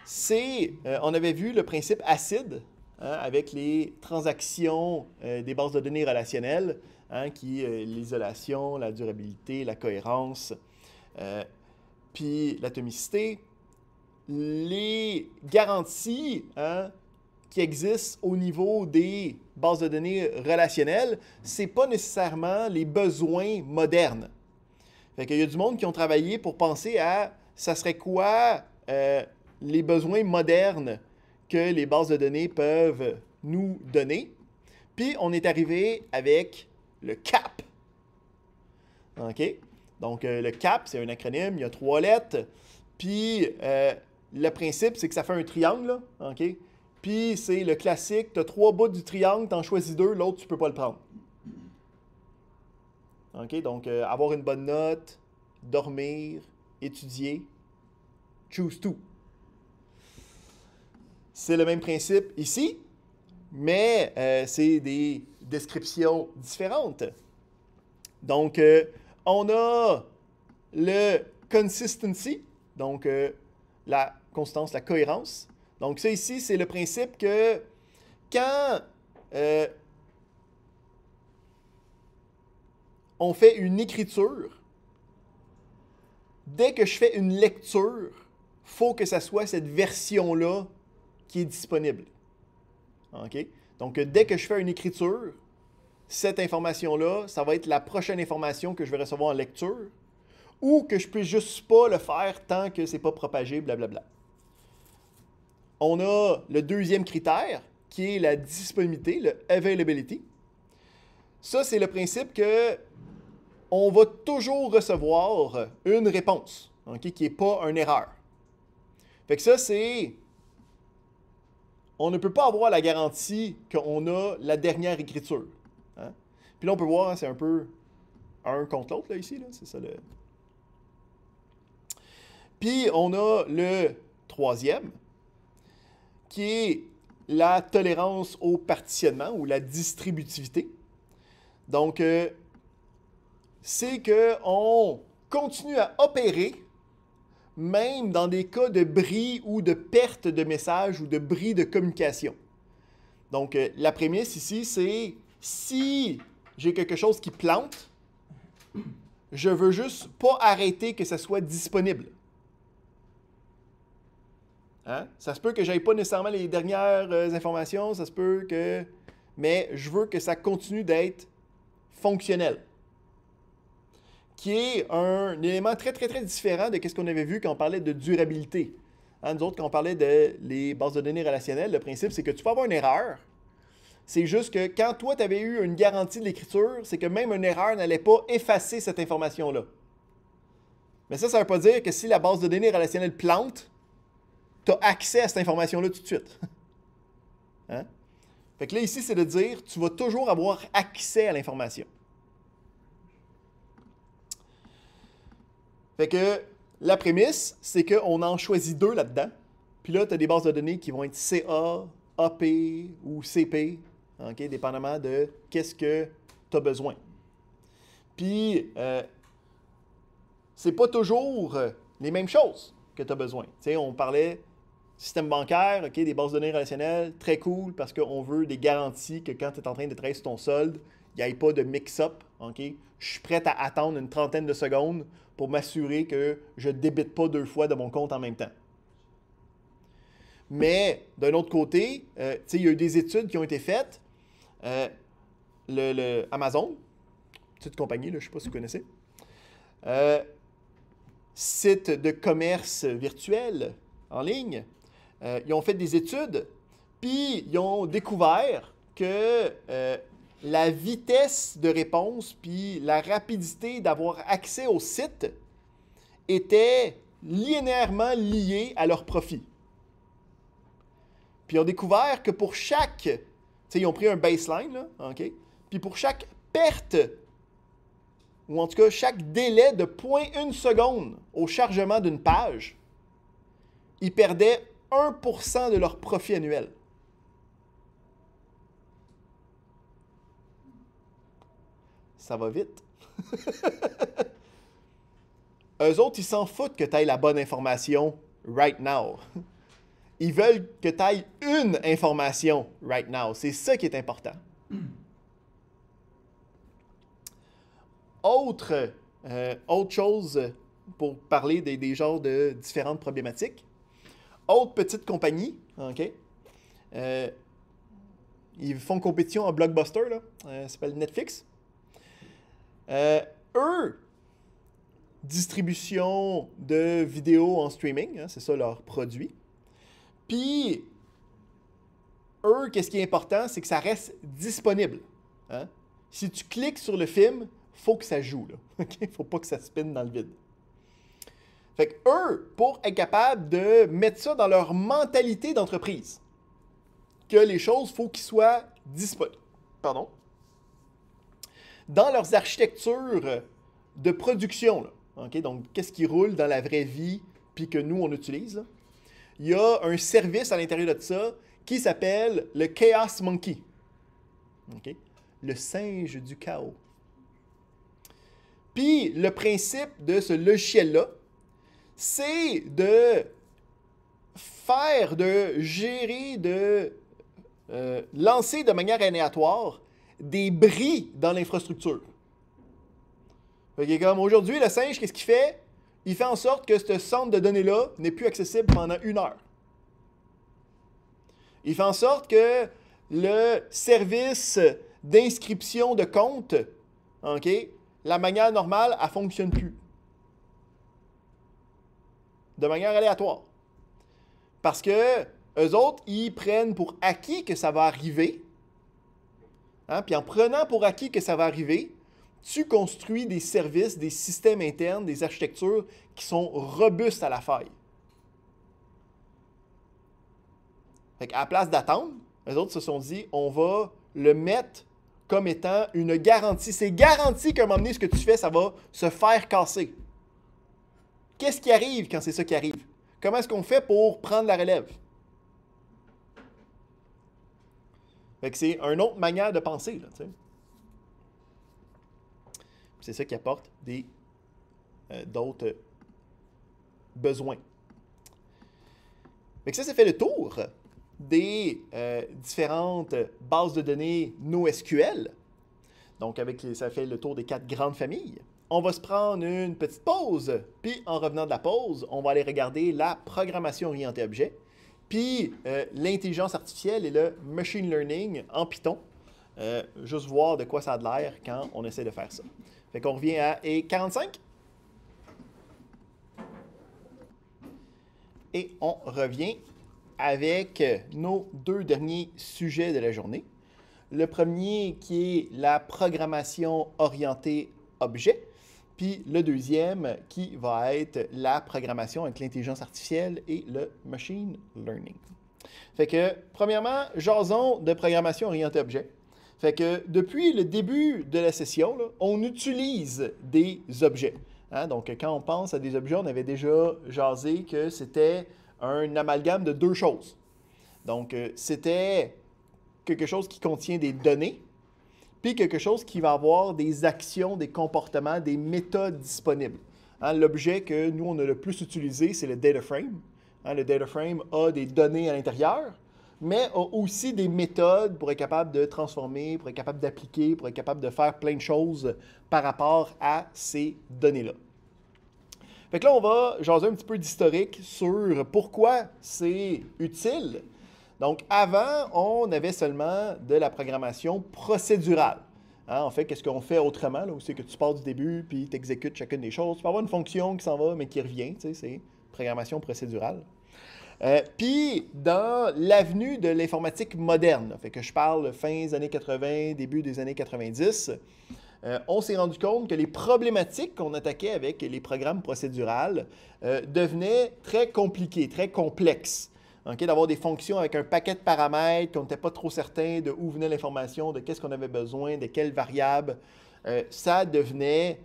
C'est, on avait vu le principe ACID, hein, avec les transactions des bases de données relationnelles, hein, qui l'isolation, la durabilité, la cohérence, puis l'atomicité. Les garanties, hein, qui existent au niveau des bases de données relationnelles, ce n'est pas nécessairement les besoins modernes. Fait qu'il y a du monde qui ont travaillé pour penser à ça serait quoi les besoins modernes que les bases de données peuvent nous donner. Puis on est arrivé avec le CAP. OK? Donc le CAP, c'est un acronyme, il y a 3 lettres. Puis le principe, c'est que ça fait un triangle, là, OK? Puis c'est le classique, tu as 3 bouts du triangle, tu en choisis 2, l'autre, tu ne peux pas le prendre. OK? Donc, avoir une bonne note, dormir, étudier, choose two. C'est le même principe ici, mais c'est des descriptions différentes. Donc, on a le consistency, donc la constance, la cohérence. Donc, ça ici, c'est le principe que quand on fait une écriture, dès que je fais une lecture, il faut que ça soit cette version-là qui est disponible. OK? Donc, dès que je fais une écriture, cette information-là, ça va être la prochaine information que je vais recevoir en lecture, ou que je ne peux juste pas le faire tant que ce n'est pas propagé, blablabla. On a le deuxième critère, qui est la disponibilité, le availability. Ça, c'est le principe que on va toujours recevoir une réponse, okay, qui n'est pas une erreur. Fait que ça, c'est... On ne peut pas avoir la garantie qu'on a la dernière écriture. Hein? Puis là, on peut voir, hein, c'est un peu un contre l'autre, là, ici. Là, c'est ça le... Puis, on a le troisième, qui est la tolérance au partitionnement ou la distributivité. Donc, c'est qu'on continue à opérer même dans des cas de bris ou de perte de message ou de bris de communication. Donc, la prémisse ici, c'est si j'ai quelque chose qui plante, je veux juste pas arrêter que ça soit disponible. Hein? Ça se peut que je n'aie pas nécessairement les dernières informations, ça se peut que... Mais je veux que ça continue d'être fonctionnel. Qui est un élément très, très, très différent de ce qu'on avait vu quand on parlait de durabilité. Hein, nous autres, quand on parlait de les bases de données relationnelles, le principe, c'est que tu peux avoir une erreur. C'est juste que quand toi, tu avais eu une garantie de l'écriture, c'est que même une erreur n'allait pas effacer cette information-là. Mais ça ne veut pas dire que si la base de données relationnelle plante, tu as accès à cette information-là tout de suite. Hein? Fait que là, ici, c'est de dire, tu vas toujours avoir accès à l'information. Fait que la prémisse, c'est qu'on en choisit 2 là-dedans. Puis là, tu as des bases de données qui vont être CA, AP ou CP, okay, dépendamment de qu'est-ce que tu as besoin. Puis, c'est pas toujours les mêmes choses que tu as besoin. Tu sais, on parlait système bancaire, OK, des bases de données relationnelles, très cool parce qu'on veut des garanties que quand tu es en train de travailler sur ton solde, il n'y ait pas de mix-up. OK? Je suis prêt à attendre une trentaine de secondes pour m'assurer que je ne débite pas 2 fois de mon compte en même temps. Mais d'un autre côté, il y a eu des études qui ont été faites. Le Amazon, petite compagnie, là, je ne sais pas si vous connaissez, site de commerce virtuel en ligne, ils ont fait des études, puis ils ont découvert que la vitesse de réponse puis la rapidité d'avoir accès au site étaient linéairement liées à leur profit. Puis ils ont découvert que pour chaque, ils ont pris un baseline, là, OK? Puis pour chaque perte, ou en tout cas chaque délai de 0,1 seconde au chargement d'une page, ils perdaient 1% de leur profit annuel. Ça va vite. Eux autres, ils s'en foutent que tu aies la bonne information right now. Ils veulent que tu aies une information right now. C'est ça qui est important. Autre chose pour parler des genres de différentes problématiques. Autre petite compagnie, OK? Ils font compétition en blockbuster, là. Ça s'appelle Netflix. Eux, distribution de vidéos en streaming, hein, c'est ça leur produit. Puis, eux, qu'est-ce qui est important, c'est que ça reste disponible. Hein? Si tu cliques sur le film, il faut que ça joue. Il ne faut pas que ça spinne dans le vide. Fait que eux, pour être capables de mettre ça dans leur mentalité d'entreprise, que les choses, il faut qu'ils soient disponibles. Pardon. Dans leurs architectures de production, là, okay? Donc, qu'est-ce qui roule dans la vraie vie puis que nous, on utilise, là? Il y a un service à l'intérieur de ça qui s'appelle le Chaos Monkey. Okay? Le singe du chaos. Puis, le principe de ce logiciel-là, c'est de faire, de gérer, de lancer de manière aléatoire des bris dans l'infrastructure. Comme aujourd'hui, le singe, qu'est-ce qu'il fait? Il fait en sorte que ce centre de données-là n'est plus accessible pendant 1 heure. Il fait en sorte que le service d'inscription de compte, OK, la manière normale, elle ne fonctionne plus. De manière aléatoire. Parce que eux autres, ils prennent pour acquis que ça va arriver. Hein? Puis en prenant pour acquis que ça va arriver, tu construis des services, des systèmes internes, des architectures qui sont robustes à la faille. Fait qu'à la place d'attendre, eux autres se sont dit, on va le mettre comme étant une garantie. C'est garanti qu'à un moment donné, ce que tu fais, ça va se faire casser. Qu'est-ce qui arrive quand c'est ça qui arrive? Comment est-ce qu'on fait pour prendre la relève? Fait que c'est une autre manière de penser, là, tu sais. C'est ça qui apporte d'autres besoins. Fait que ça fait le tour des différentes bases de données NoSQL. Donc, ça fait le tour des 4 grandes familles. On va se prendre une petite pause, puis en revenant de la pause, on va aller regarder la programmation orientée objet, puis l'intelligence artificielle et le machine learning en Python. Juste voir de quoi ça a de l'air quand on essaie de faire ça. Fait qu'on revient à 45. Et on revient avec nos 2 derniers sujets de la journée. Le premier qui est la programmation orientée objet, puis le deuxième qui va être la programmation avec l'intelligence artificielle et le machine learning. Fait que, premièrement, jason de programmation orientée objet. Fait que depuis le début de la session, là, on utilise des objets. Hein? Donc, quand on pense à des objets, on avait déjà jasé que c'était un amalgame de 2 choses. Donc, c'était quelque chose qui contient des données, puis quelque chose qui va avoir des actions, des comportements, des méthodes disponibles. Hein, l'objet que nous, on a le plus utilisé, c'est le data frame. Hein, le data frame a des données à l'intérieur, mais a aussi des méthodes pour être capable de transformer, pour être capable d'appliquer, pour être capable de faire plein de choses par rapport à ces données-là. Fait que là, on va jaser un petit peu d'historique sur pourquoi c'est utile. Donc, avant, on avait seulement de la programmation procédurale. Hein, en fait, qu'est-ce qu'on fait autrement? Là, où c'est que tu pars du début, puis tu exécutes chacune des choses. Tu peux avoir une fonction qui s'en va, mais qui revient. Tu sais, c'est programmation procédurale. Puis, dans l'avenue de l'informatique moderne, là, fait que je parle fin des années 80, début des années 90, on s'est rendu compte que les problématiques qu'on attaquait avec les programmes procédurales devenaient très compliquées, très complexes. Okay, d'avoir des fonctions avec un paquet de paramètres, qu'on n'était pas trop certain de où venait l'information, de qu'est-ce qu'on avait besoin, de quelles variables. Ça devenait,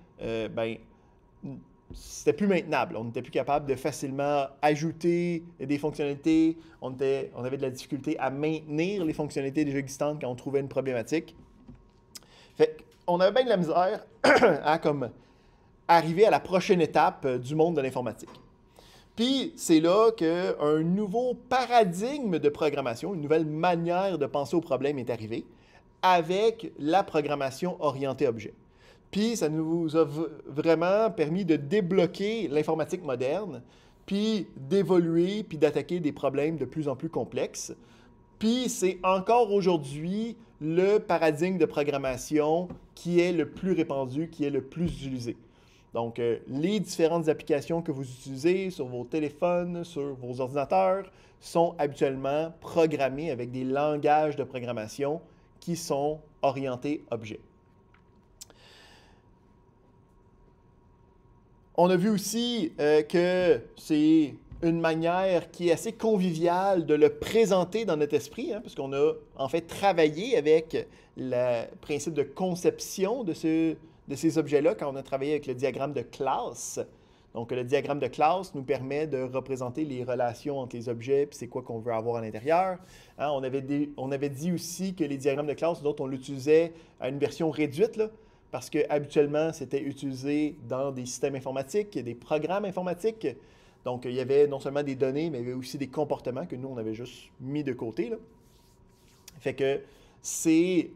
c'était plus maintenable. On n'était plus capable de facilement ajouter des fonctionnalités. On avait de la difficulté à maintenir les fonctionnalités déjà existantes quand on trouvait une problématique. Fait qu'on avait bien de la misère à comme, arriver à la prochaine étape du monde de l'informatique. Puis, c'est là qu'un nouveau paradigme de programmation, une nouvelle manière de penser au problème est arrivée avec la programmation orientée objet. Puis, ça nous a vraiment permis de débloquer l'informatique moderne, puis d'évoluer, puis d'attaquer des problèmes de plus en plus complexes. Puis, c'est encore aujourd'hui le paradigme de programmation qui est le plus répandu, qui est le plus utilisé. Donc, les différentes applications que vous utilisez sur vos téléphones, sur vos ordinateurs, sont habituellement programmées avec des langages de programmation qui sont orientés objets. On a vu aussi que c'est une manière qui est assez conviviale de le présenter dans notre esprit, hein, puisqu'on a en fait travaillé avec le principe de conception de ces objets-là quand on a travaillé avec le diagramme de classe. Donc, le diagramme de classe nous permet de représenter les relations entre les objets puis c'est quoi qu'on veut avoir à l'intérieur. Hein, on avait dit aussi que les diagrammes de classe, d'autres, on l'utilisait à une version réduite, là, parce que habituellement, c'était utilisé dans des systèmes informatiques, des programmes informatiques. Donc, il y avait non seulement des données, mais il y avait aussi des comportements que nous, on avait juste mis de côté, là. Fait que c'est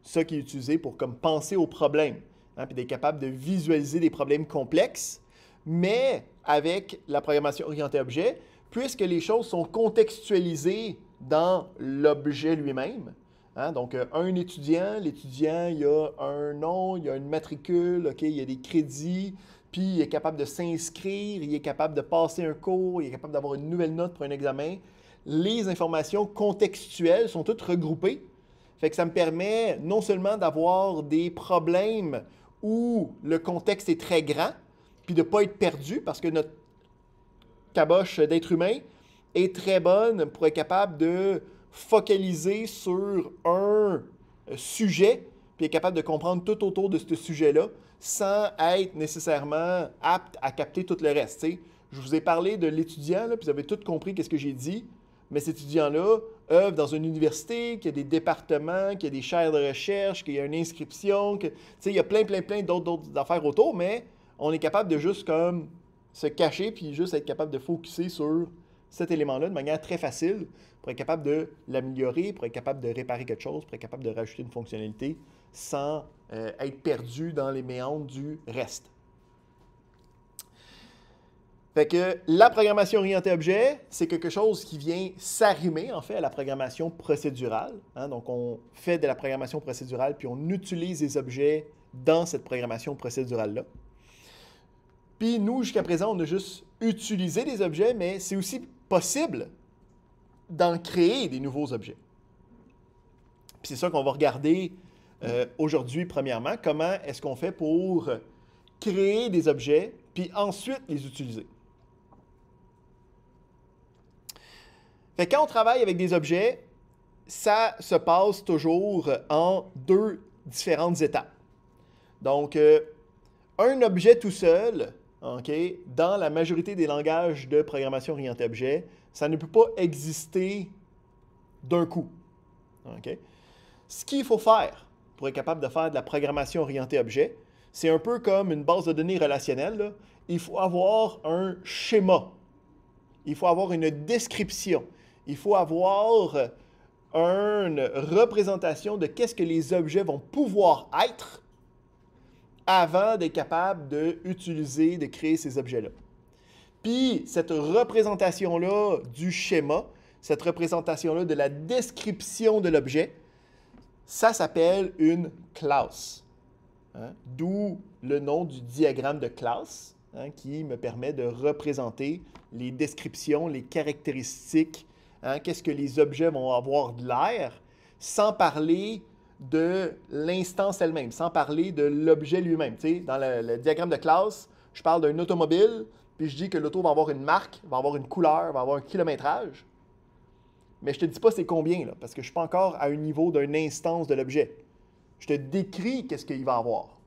ça qui est utilisé pour comme penser aux problèmes, hein, puis d'être capable de visualiser des problèmes complexes, mais avec la programmation orientée objet, puisque les choses sont contextualisées dans l'objet lui-même. Hein, donc, un étudiant, l'étudiant, il a un nom, il a une matricule, okay, il y a des crédits, puis il est capable de s'inscrire, il est capable de passer un cours, il est capable d'avoir une nouvelle note pour un examen. Les informations contextuelles sont toutes regroupées. Fait que ça me permet non seulement d'avoir des problèmes où le contexte est très grand, puis de ne pas être perdu parce que notre caboche d'être humain est très bonne pour être capable de focaliser sur un sujet, puis être capable de comprendre tout autour de ce sujet-là sans être nécessairement apte à capter tout le reste. T'sais. Je vous ai parlé de l'étudiant, puis vous avez tout compris qu'est-ce que j'ai dit, mais cet étudiant-là œuvre dans une université, qui a des départements, qui a des chaires de recherche, qui a une inscription, il y a plein d'autres affaires autour, mais on est capable de juste comme se cacher puis juste être capable de focusser sur cet élément-là de manière très facile pour être capable de l'améliorer, pour être capable de réparer quelque chose, pour être capable de rajouter une fonctionnalité sans être perdu dans les méandres du reste. Fait que la programmation orientée objet, c'est quelque chose qui vient s'arrimer en fait à la programmation procédurale. Hein? Donc, on fait de la programmation procédurale puis on utilise les objets dans cette programmation procédurale-là. Puis nous, jusqu'à présent, on a juste utilisé des objets, mais c'est aussi possible d'en créer des nouveaux objets. Puis c'est ça qu'on va regarder aujourd'hui, premièrement. Comment est-ce qu'on fait pour créer des objets, puis ensuite les utiliser? Fait que quand on travaille avec des objets, ça se passe toujours en deux différentes étapes. Donc, un objet tout seul, okay, dans la majorité des langages de programmation orientée objet, ça ne peut pas exister d'un coup. Okay? Ce qu'il faut faire pour être capable de faire de la programmation orientée objet, c'est un peu comme une base de données relationnelle, là. il faut avoir un schéma. Il faut avoir une description. Il faut avoir une représentation de qu'est-ce que les objets vont pouvoir être avant d'être capable d'utiliser, de créer ces objets-là. Puis, cette représentation-là du schéma, cette représentation-là de la description de l'objet, ça s'appelle une classe. Hein? D'où le nom du diagramme de classe, hein, qui me permet de représenter les descriptions, les caractéristiques, hein, qu'est-ce que les objets vont avoir de l'air, sans parler de l'instance elle-même, sans parler de l'objet lui-même. Tu sais, dans le diagramme de classe, je parle d'un automobile, puis je dis que l'auto va avoir une marque, va avoir une couleur, va avoir un kilométrage. Mais je ne te dis pas c'est combien, là, parce que je ne suis pas encore à un niveau d'une instance de l'objet. Je te décris qu'est-ce qu'il va avoir.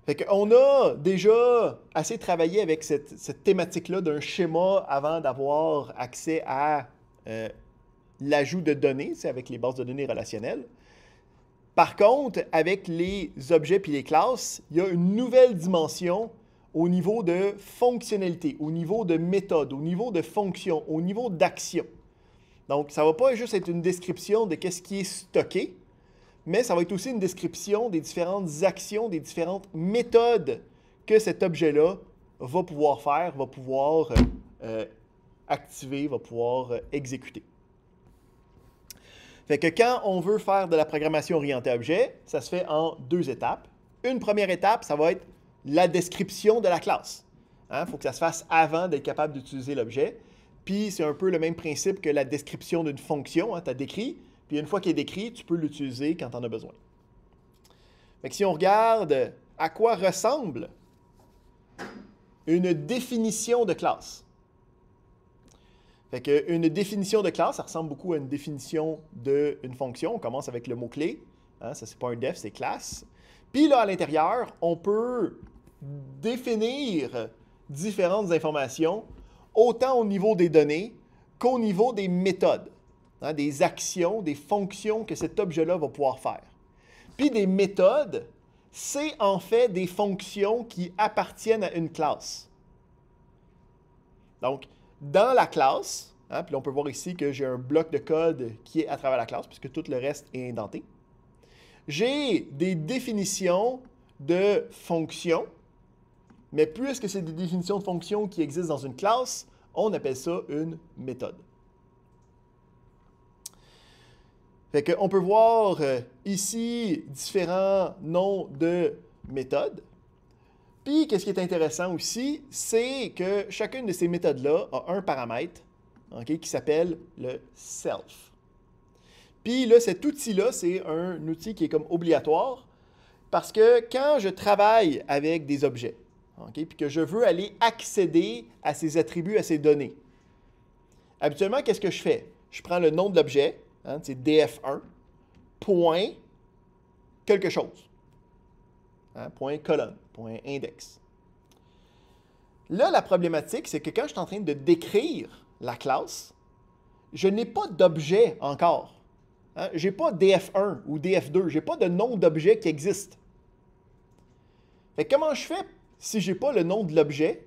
Fait qu'on a déjà assez travaillé avec cette thématique-là d'un schéma avant d'avoir accès à l'ajout de données, c'est avec les bases de données relationnelles. Par contre, avec les objets et les classes, il y a une nouvelle dimension au niveau de fonctionnalité, au niveau de méthode, au niveau de fonction, au niveau d'action. Donc, ça ne va pas juste être une description de qu'est-ce qui est stocké, mais ça va être aussi une description des différentes actions, des différentes méthodes que cet objet-là va pouvoir faire, va pouvoir activer, va pouvoir exécuter. Fait que quand on veut faire de la programmation orientée objet, ça se fait en deux étapes. Une première étape, ça va être la description de la classe. Il faut que ça se fasse avant d'être capable d'utiliser l'objet. Puis c'est un peu le même principe que la description d'une fonction. Tu as décrit, puis une fois qu'il est décrit, tu peux l'utiliser quand tu en as besoin. Fait que si on regarde à quoi ressemble une définition de classe. Fait qu'une définition de classe, ça ressemble beaucoup à une définition d'une fonction. On commence avec le mot-clé. Ça, c'est pas un def, c'est classe. Puis là, à l'intérieur, on peut définir différentes informations, autant au niveau des données qu'au niveau des méthodes, des actions, des fonctions que cet objet-là va pouvoir faire. Puis des méthodes, c'est en fait des fonctions qui appartiennent à une classe. Donc, dans la classe, puis là, on peut voir ici que j'ai un bloc de code qui est à travers la classe, puisque tout le reste est indenté. J'ai des définitions de fonctions, mais puisque c'est des définitions de fonctions qui existent dans une classe, on appelle ça une méthode. Fait qu'on peut voir ici différents noms de méthodes. Puis, qu'est-ce qui est intéressant aussi, c'est que chacune de ces méthodes-là a un paramètre qui s'appelle le self. Puis là, cet outil-là, c'est un outil qui est comme obligatoire parce que quand je travaille avec des objets, puis que je veux aller accéder à ces attributs, à ces données, habituellement, qu'est-ce que je fais? Je prends le nom de l'objet, c'est df1, point quelque chose. Point colonne, point index. Là, la problématique, c'est que quand je suis en train de décrire la classe, je n'ai pas d'objet encore. Je n'ai pas df1 ou df2, je n'ai pas de nom d'objet qui existe. Fait que comment je fais si je n'ai pas le nom de l'objet,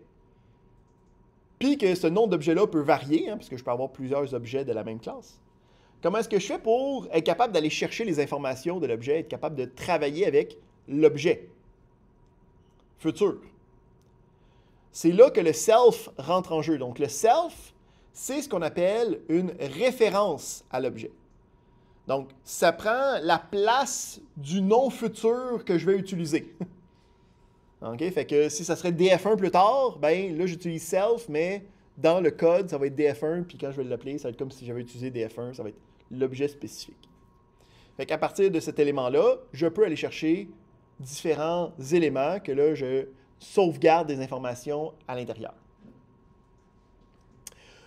puis que ce nom d'objet-là peut varier, parce que je peux avoir plusieurs objets de la même classe? Comment est-ce que je fais pour être capable d'aller chercher les informations de l'objet, être capable de travailler avec l'objet futur? C'est là que le self rentre en jeu. Donc, le self, c'est ce qu'on appelle une référence à l'objet. Donc, ça prend la place du nom futur que je vais utiliser. OK? Fait que si ça serait df1 plus tard, ben là, j'utilise self, mais dans le code, ça va être df1, puis quand je vais l'appeler, ça va être comme si j'avais utilisé df1, ça va être l'objet spécifique. Fait qu'à partir de cet élément-là, je peux aller chercher différents éléments que là, je sauvegarde des informations à l'intérieur.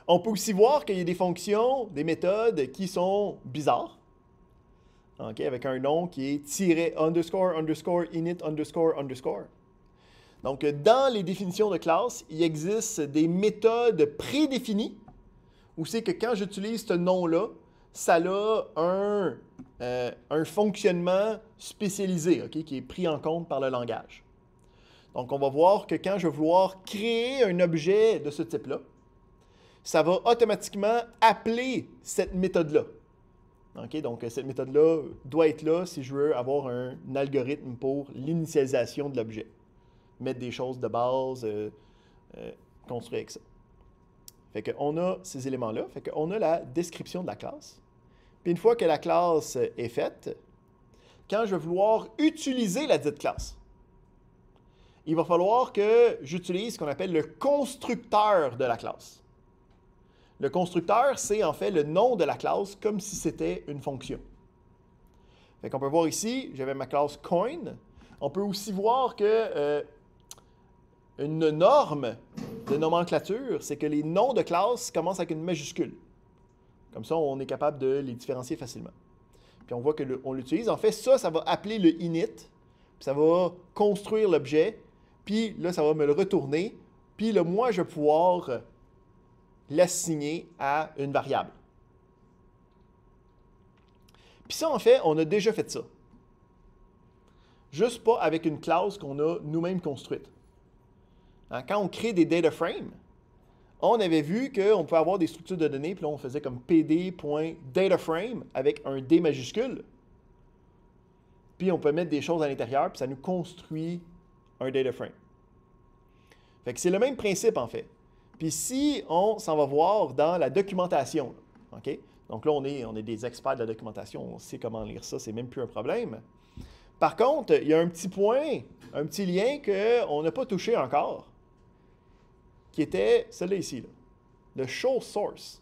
On peut aussi voir qu'il y a des fonctions, des méthodes qui sont bizarres, avec un nom qui est tiré underscore, underscore, init, underscore, underscore. Donc, dans les définitions de classe, il existe des méthodes prédéfinies où c'est que quand j'utilise ce nom-là, ça a un fonctionnement spécialisé, OK, qui est pris en compte par le langage. Donc, on va voir que quand je vais vouloir créer un objet de ce type-là, ça va automatiquement appeler cette méthode-là. OK? Donc, cette méthode-là doit être là si je veux avoir un algorithme pour l'initialisation de l'objet. Mettre des choses de base, construire avec ça. Fait qu'on a ces éléments-là. Fait qu'on a la description de la classe. Puis une fois que la classe est faite, quand je vais vouloir utiliser la dite classe, il va falloir que j'utilise ce qu'on appelle le constructeur de la classe. Le constructeur, c'est en fait le nom de la classe comme si c'était une fonction. Fait qu'on peut voir ici, j'avais ma classe coin. On peut aussi voir que une norme de nomenclature, c'est que les noms de classe commencent avec une majuscule. Comme ça, on est capable de les différencier facilement. Puis on voit qu'on l'utilise. En fait, ça va appeler le init, puis ça va construire l'objet, puis là, ça va me le retourner, puis là, moi, je vais pouvoir l'assigner à une variable. Puis ça, en fait, on a déjà fait ça. Juste pas avec une classe qu'on a nous-mêmes construite. Hein, quand on crée des data frames, on avait vu qu'on pouvait avoir des structures de données, puis là, on faisait comme pd.dataframe avec un D majuscule. Puis on peut mettre des choses à l'intérieur, puis ça nous construit un data frame. Fait que c'est le même principe, en fait. Puis si on s'en va voir dans la documentation, OK? Donc là, on est des experts de la documentation, on sait comment lire ça, c'est même plus un problème. Par contre, il y a un petit point, un petit lien qu'on n'a pas touché encore, qui était celui-là ici, là, le show source.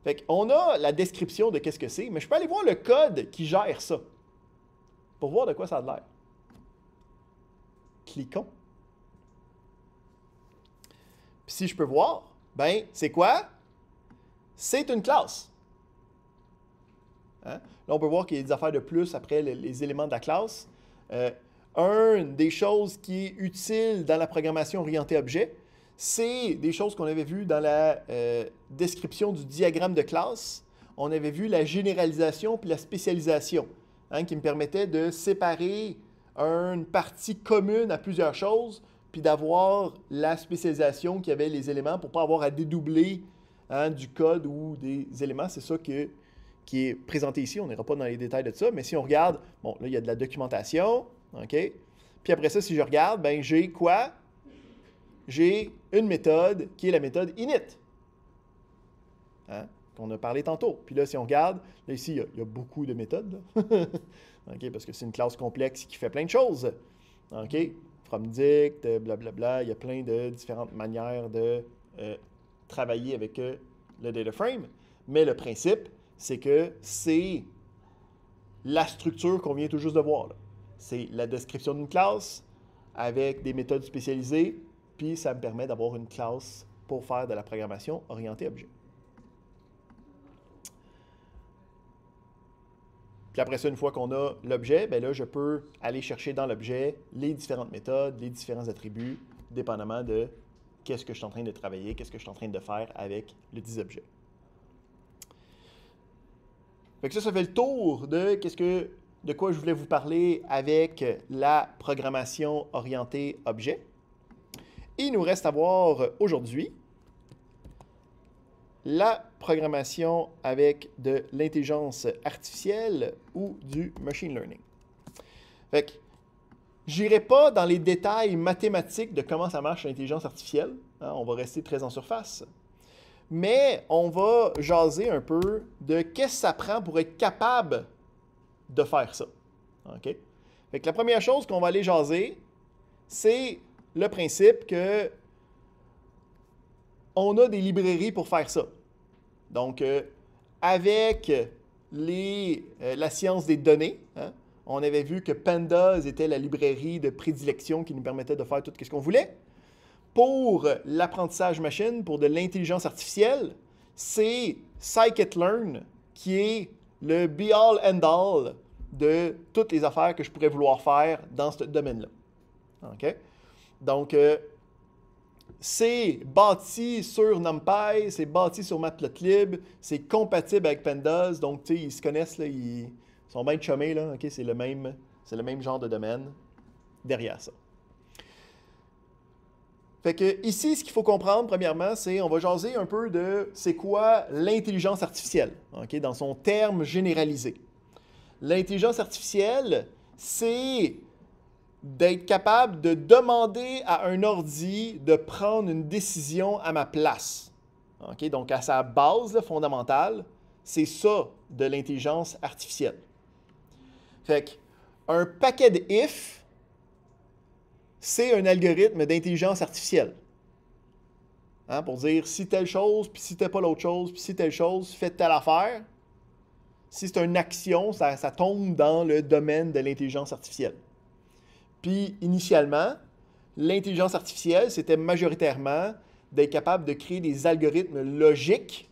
Fait qu'on a la description de qu'est-ce que c'est, mais je peux aller voir le code qui gère ça, pour voir de quoi ça a l'air. Cliquons. Puis si je peux voir, ben c'est quoi? C'est une classe. Hein? Là, on peut voir qu'il y a des affaires de plus après les éléments de la classe. Une des choses qui est utile dans la programmation orientée objet, c'est des choses qu'on avait vues dans la description du diagramme de classe. On avait vu la généralisation puis la spécialisation, hein, qui me permettait de séparer une partie commune à plusieurs choses, puis d'avoir la spécialisation qui avait les éléments pour ne pas avoir à dédoubler, hein, du code ou des éléments. C'est ça qui est présenté ici. On n'ira pas dans les détails de ça, mais si on regarde, bon, là, il y a de la documentation, OK? Puis après ça, si je regarde, ben j'ai quoi? J'ai une méthode qui est la méthode init, hein, qu'on a parlé tantôt. Puis là, si on regarde, là, ici, il y a beaucoup de méthodes, là. OK? Parce que c'est une classe complexe qui fait plein de choses. OK? From dict, blablabla, il y a plein de différentes manières de travailler avec le data frame. Mais le principe, c'est que c'est la structure qu'on vient tout juste de voir, là. C'est la description d'une classe avec des méthodes spécialisées, puis ça me permet d'avoir une classe pour faire de la programmation orientée objet. Puis après ça, une fois qu'on a l'objet, bien là, je peux aller chercher dans l'objet les différentes méthodes, les différents attributs, dépendamment de qu'est-ce que je suis en train de travailler, qu'est-ce que je suis en train de faire avec le 10 objet. Fait que ça fait le tour de quoi je voulais vous parler avec la programmation orientée objet. Et il nous reste à voir aujourd'hui la programmation avec de l'intelligence artificielle ou du machine learning. Fait que je n'irai pas dans les détails mathématiques de comment ça marche l'intelligence artificielle, hein, on va rester très en surface. Mais on va jaser un peu de qu'est-ce que ça prend pour être capable de faire ça. OK? Fait que la première chose qu'on va aller jaser, c'est le principe que on a des librairies pour faire ça. Donc, avec la science des données, hein, on avait vu que Pandas était la librairie de prédilection qui nous permettait de faire tout ce qu'on voulait. Pour l'apprentissage machine, pour de l'intelligence artificielle, c'est scikit-learn qui est le be-all, end-all de toutes les affaires que je pourrais vouloir faire dans ce domaine-là. OK? Donc, c'est bâti sur NumPy, c'est bâti sur Matplotlib, c'est compatible avec Pandas, donc tu sais, ils se connaissent, là, ils sont bien chummés, là, ok, c'est le même genre de domaine derrière ça. Fait que ici, ce qu'il faut comprendre, premièrement, c'est on va jaser un peu de c'est quoi l'intelligence artificielle, ok, dans son terme généralisé. L'intelligence artificielle, c'est d'être capable de demander à un ordi de prendre une décision à ma place. Okay? Donc, à sa base là, fondamentale, c'est ça de l'intelligence artificielle. Fait qu'un paquet de if, c'est un algorithme d'intelligence artificielle. Hein, pour dire si telle chose, puis si t'as pas l'autre chose, puis si telle chose, fais telle affaire. Si c'est une action, ça tombe dans le domaine de l'intelligence artificielle. Puis, initialement, l'intelligence artificielle, c'était majoritairement d'être capable de créer des algorithmes logiques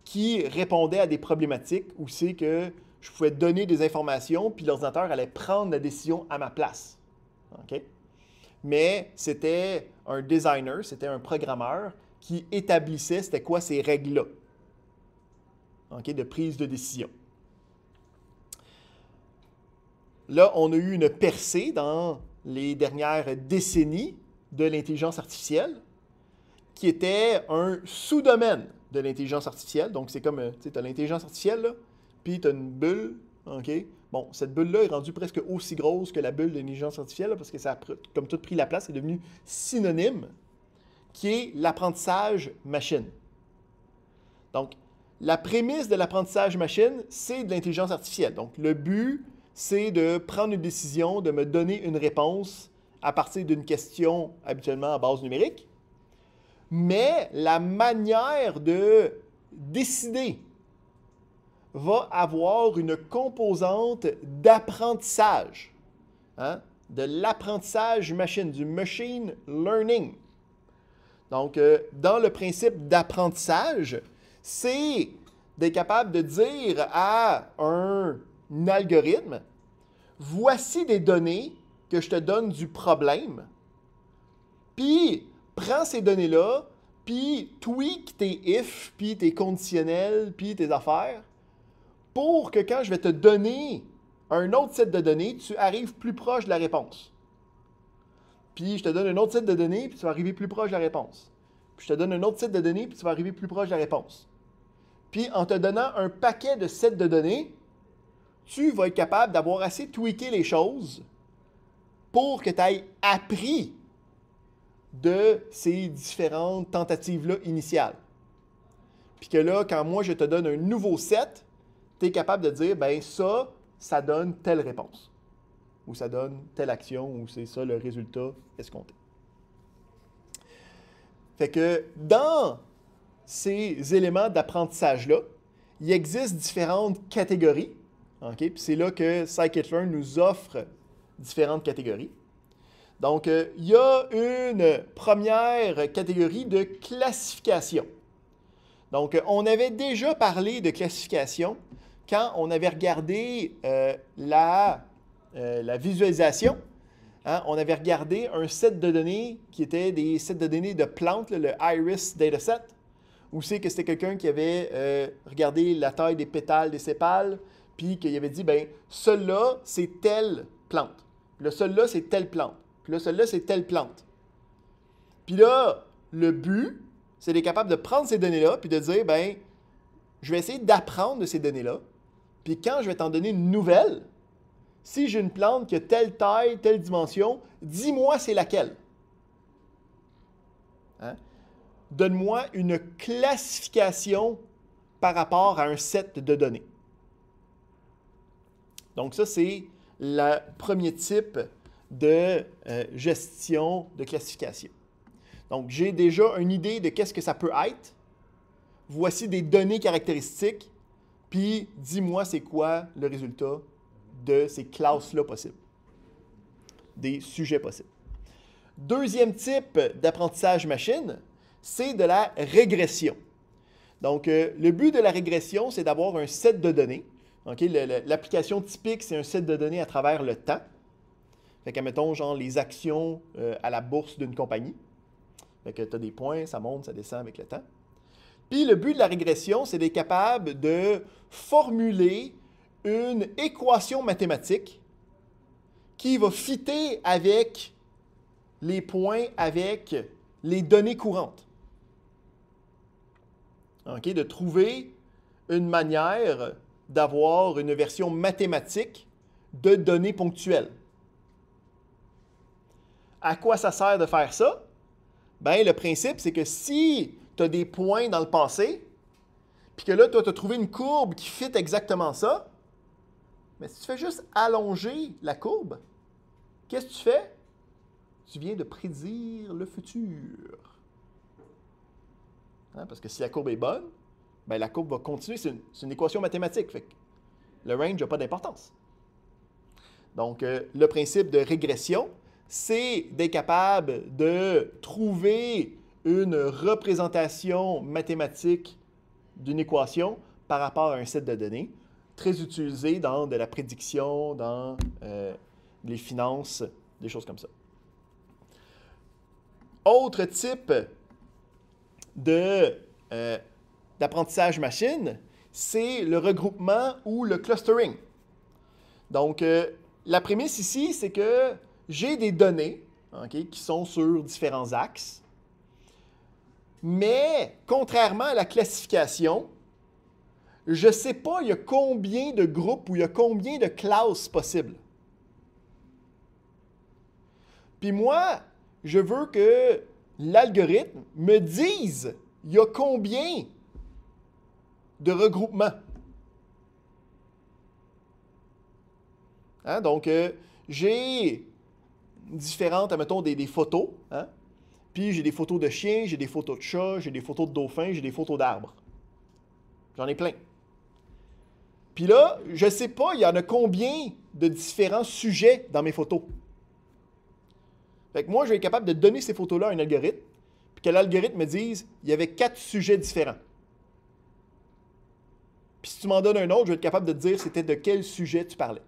qui répondaient à des problématiques où c'est que je pouvais donner des informations, puis l'ordinateur allait prendre la décision à ma place. Okay? Mais c'était un designer, c'était un programmeur qui établissait c'était quoi ces règles-là, okay, de prise de décision. Là, on a eu une percée dans les dernières décennies de l'intelligence artificielle qui était un sous-domaine de l'intelligence artificielle. Donc, c'est comme, tu sais, tu as l'intelligence artificielle, là, puis tu as une bulle, OK? Bon, cette bulle-là est rendue presque aussi grosse que la bulle de l'intelligence artificielle, là, parce que ça a, comme tout, pris la place, c'est devenu synonyme, qui est l'apprentissage machine. Donc, la prémisse de l'apprentissage machine, c'est de l'intelligence artificielle. Donc, le but, c'est de prendre une décision, de me donner une réponse à partir d'une question habituellement à base numérique. Mais la manière de décider va avoir une composante d'apprentissage, hein, de l'apprentissage machine, du machine learning. Donc, dans le principe d'apprentissage, c'est d'être capable de dire à un algorithme, voici des données que je te donne du problème, puis prends ces données-là, puis tweak tes if, puis tes conditionnels, puis tes affaires, pour que quand je vais te donner un autre set de données, tu arrives plus proche de la réponse. Puis je te donne un autre set de données, puis tu vas arriver plus proche de la réponse. Puis je te donne un autre set de données, puis tu vas arriver plus proche de la réponse. Puis en te donnant un paquet de sets de données, tu vas être capable d'avoir assez tweaké les choses pour que tu aies appris de ces différentes tentatives-là initiales. Puis que là, quand moi je te donne un nouveau set, tu es capable de dire, ben ça donne telle réponse. Ou ça donne telle action, ou c'est ça le résultat escompté. Fait que dans ces éléments d'apprentissage-là, il existe différentes catégories. Okay? Puis c'est là que scikit-learn nous offre différentes catégories. Donc, il y a une première catégorie de classification. Donc, on avait déjà parlé de classification quand on avait regardé la visualisation. Hein? On avait regardé un set de données qui était des sets de données de plantes, le Iris Dataset, où c'est que c'était quelqu'un qui avait regardé la taille des pétales des sépales, puis qu'il avait dit, bien, celui-là, c'est telle plante. Puis là, celui-là, c'est telle plante. Puis là, celui-là, c'est telle plante. Puis là, le but, c'est d'être capable de prendre ces données-là, puis de dire, bien, je vais essayer d'apprendre de ces données-là. Puis quand je vais t'en donner une nouvelle, si j'ai une plante qui a telle taille, telle dimension, dis-moi c'est laquelle. Hein? Donne-moi une classification par rapport à un set de données. Donc ça, c'est le premier type de gestion de classification. Donc, j'ai déjà une idée de qu'est-ce que ça peut être. Voici des données caractéristiques, puis dis-moi c'est quoi le résultat de ces classes-là possibles, des sujets possibles. Deuxième type d'apprentissage machine, c'est de la régression. Donc, le but de la régression, c'est d'avoir un set de données. Okay? L'application typique, c'est un set de données à travers le temps. Fait que, mettons, genre les actions à la bourse d'une compagnie. Fait que tu as des points, ça monte, ça descend avec le temps. Puis le but de la régression, c'est d'être capable de formuler une équation mathématique qui va fitter avec les points, avec les données courantes. Okay? De trouver une manière d'avoir une version mathématique de données ponctuelles. À quoi ça sert de faire ça? Bien, le principe, c'est que si tu as des points dans le passé, puis que là, toi, tu as trouvé une courbe qui fit exactement ça, mais si tu fais juste allonger la courbe, qu'est-ce que tu fais? Tu viens de prédire le futur. Hein? Parce que si la courbe est bonne, bien, la courbe va continuer. C'est une équation mathématique. Fait que le range n'a pas d'importance. Donc, le principe de régression, c'est d'être capable de trouver une représentation mathématique d'une équation par rapport à un set de données, très utilisé dans de la prédiction, dans les finances, des choses comme ça. Autre type d'apprentissage machine, c'est le regroupement ou le clustering. Donc, la prémisse ici, c'est que j'ai des données qui sont sur différents axes, mais contrairement à la classification, je ne sais pas il y a combien de groupes ou il y a combien de classes possibles. Puis moi, je veux que l'algorithme me dise il y a combien de regroupements. Hein? Donc, j'ai différentes, admettons, des photos. Hein? Puis j'ai des photos de chiens, j'ai des photos de chats, j'ai des photos de dauphins, j'ai des photos d'arbres. J'en ai plein. Puis là, je ne sais pas, il y en a combien de différents sujets dans mes photos. Fait que moi, je vais être capable de donner ces photos-là à un algorithme, puis que l'algorithme me dise, il y avait 4 sujets différents. Puis si tu m'en donnes un autre, je vais être capable de te dire c'était de quel sujet tu parlais.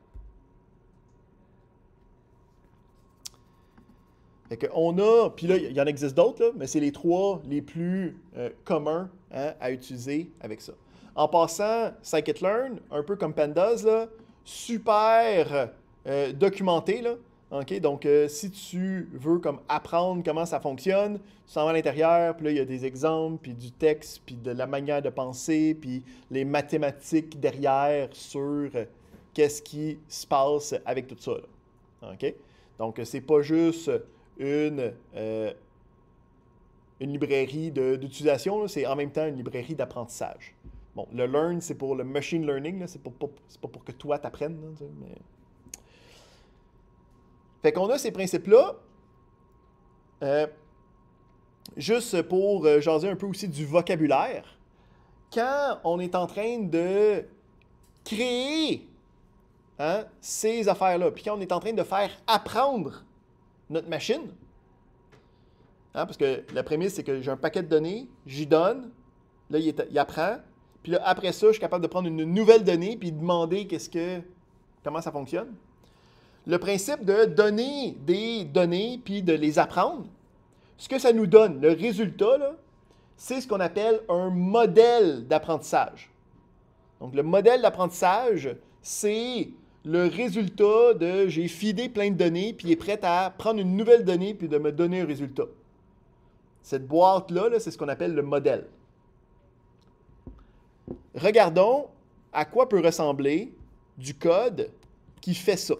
Fait qu'on a, puis là, il y en existe d'autres, là, mais c'est les 3 les plus communs à utiliser avec ça. En passant, Scikit-learn, un peu comme Pandas, là, super documenté, là. Okay? Donc, si tu veux comme apprendre comment ça fonctionne, tu s'en vas à l'intérieur, puis là, il y a des exemples, puis du texte, puis de la manière de penser, puis les mathématiques derrière sur qu'est-ce qui se passe avec tout ça. Là. Okay? Donc, c'est pas juste une librairie d'utilisation, c'est en même temps une librairie d'apprentissage. Bon, le learn, c'est pour le machine learning, c'est pas pour que toi t'apprennes. Mais... Fait qu'on a ces principes-là. Juste pour jaser un peu aussi du vocabulaire. Quand on est en train de créer ces affaires-là, puis quand on est en train de faire apprendre notre machine, parce que la prémisse, c'est que j'ai un paquet de données, j'y donne, là, il apprend, puis là, après ça, je suis capable de prendre une nouvelle donnée, puis demander comment ça fonctionne. Le principe de donner des données, puis de les apprendre, ce que ça nous donne, le résultat, là, c'est ce qu'on appelle un modèle d'apprentissage. Donc, le modèle d'apprentissage, c'est le résultat de j'ai feedé plein de données, puis il est prêt à prendre une nouvelle donnée, puis de me donner un résultat. Cette boîte-là, c'est ce qu'on appelle le modèle. Regardons à quoi peut ressembler du code qui fait ça.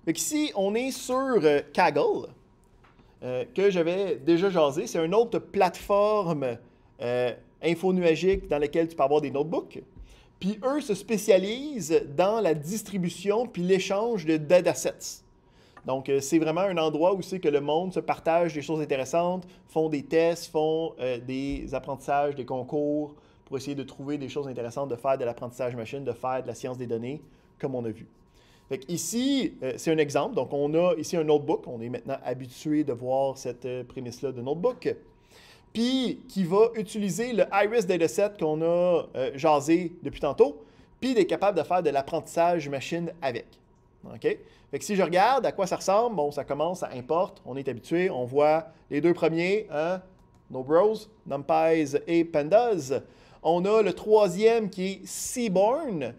Donc ici, on est sur Kaggle, que j'avais déjà jasé. C'est une autre plateforme infonuagique dans laquelle tu peux avoir des notebooks. Puis eux se spécialisent dans la distribution puis l'échange de datasets. Donc, c'est vraiment un endroit où c'est que le monde se partage des choses intéressantes, font des tests, font des apprentissages, des concours pour essayer de trouver des choses intéressantes, de faire de l'apprentissage machine, de faire de la science des données, comme on a vu. Fait ici, c'est un exemple. Donc, on a ici un notebook. On est maintenant habitué de voir cette prémisse-là de notebook. Puis, qui va utiliser le Iris Dataset qu'on a jasé depuis tantôt. puis d'être capable de faire de l'apprentissage machine avec. OK? Fait que si je regarde à quoi ça ressemble, bon, ça commence, ça importe, on est habitué, on voit les deux premiers, hein, nos bros, NumPys et Pandas. On a le troisième qui est Seaborn,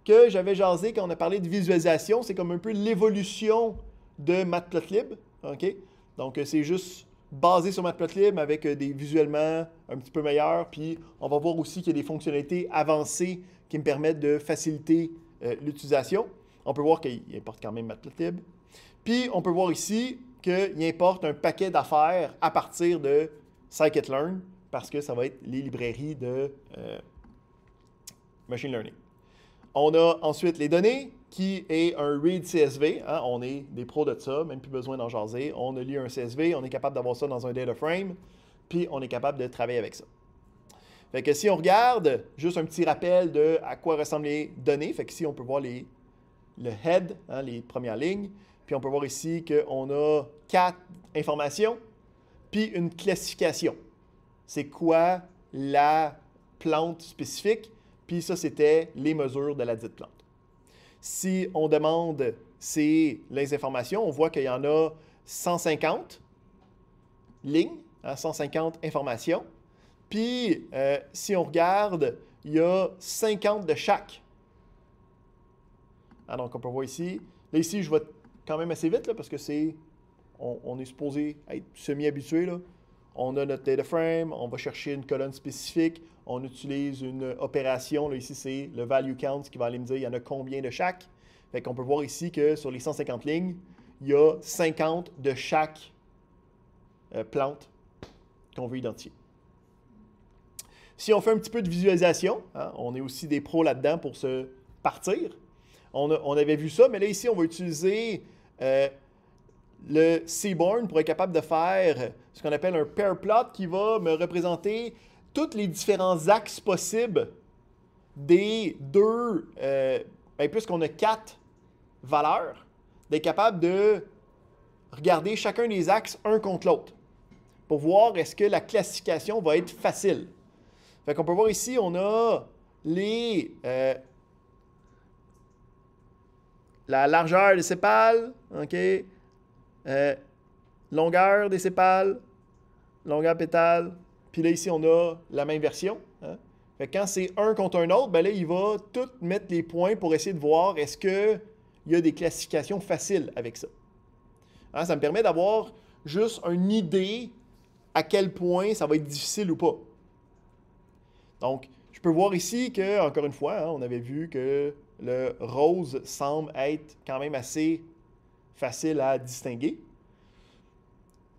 que j'avais jasé quand on a parlé de visualisation. C'est comme un peu l'évolution de Matplotlib. OK? Donc, c'est juste basé sur Matplotlib avec des visuellement un petit peu meilleurs. Puis, on va voir aussi qu'il y a des fonctionnalités avancées qui me permettent de faciliter l'utilisation. On peut voir qu'il importe quand même Matplotlib. Puis, on peut voir ici qu'il importe un paquet d'affaires à partir de scikit-learn parce que ça va être les librairies de machine learning. On a ensuite les données, qui est un read CSV. Hein? On est des pros de ça, même plus besoin d'en jaser. On a lu un CSV, on est capable d'avoir ça dans un data frame, puis on est capable de travailler avec ça. Fait que si on regarde, juste un petit rappel de à quoi ressemblent les données. Fait que ici, on peut voir le head, hein, les premières lignes. Puis on peut voir ici qu'on a 4 informations, puis une classification. C'est quoi la plante spécifique? Puis ça, c'était les mesures de la dite plante. Si on demande les informations, on voit qu'il y en a 150 lignes, hein, 150 informations. Puis, si on regarde, il y a 50 de chaque. Ah, donc, on peut voir ici. Là, ici, je vais quand même assez vite là, parce que on est supposé être semi-habitué. On a notre data frame, on va chercher une colonne spécifique, on utilise une opération. Là, ici, c'est le value count qui va aller me dire il y en a combien de chaque. Fait qu'on peut voir ici que sur les 150 lignes, il y a 50 de chaque plante qu'on veut identifier. Si on fait un petit peu de visualisation, hein, on est aussi des pros là-dedans pour se partir. On avait vu ça, mais là, ici, on va utiliser le Seaborn pour être capable de faire ce qu'on appelle un pair plot qui va me représenter tous les différents axes possibles des deux, puisqu'on a 4 valeurs, d'être capable de regarder chacun des axes un contre l'autre pour voir est-ce que la classification va être facile. Fait qu'on peut voir ici, on a la largeur des sépales, OK? Longueur des sépales, longueur pétale. Puis là, ici, on a la même version. Hein? Fait que quand c'est un contre un autre, ben là, il va tout mettre les points pour essayer de voir est-ce qu'il y a des classifications faciles avec ça. Hein? Ça me permet d'avoir juste une idée à quel point ça va être difficile ou pas. Donc, je peux voir ici que, encore une fois, hein, on avait vu que le rose semble être quand même assez facile à distinguer.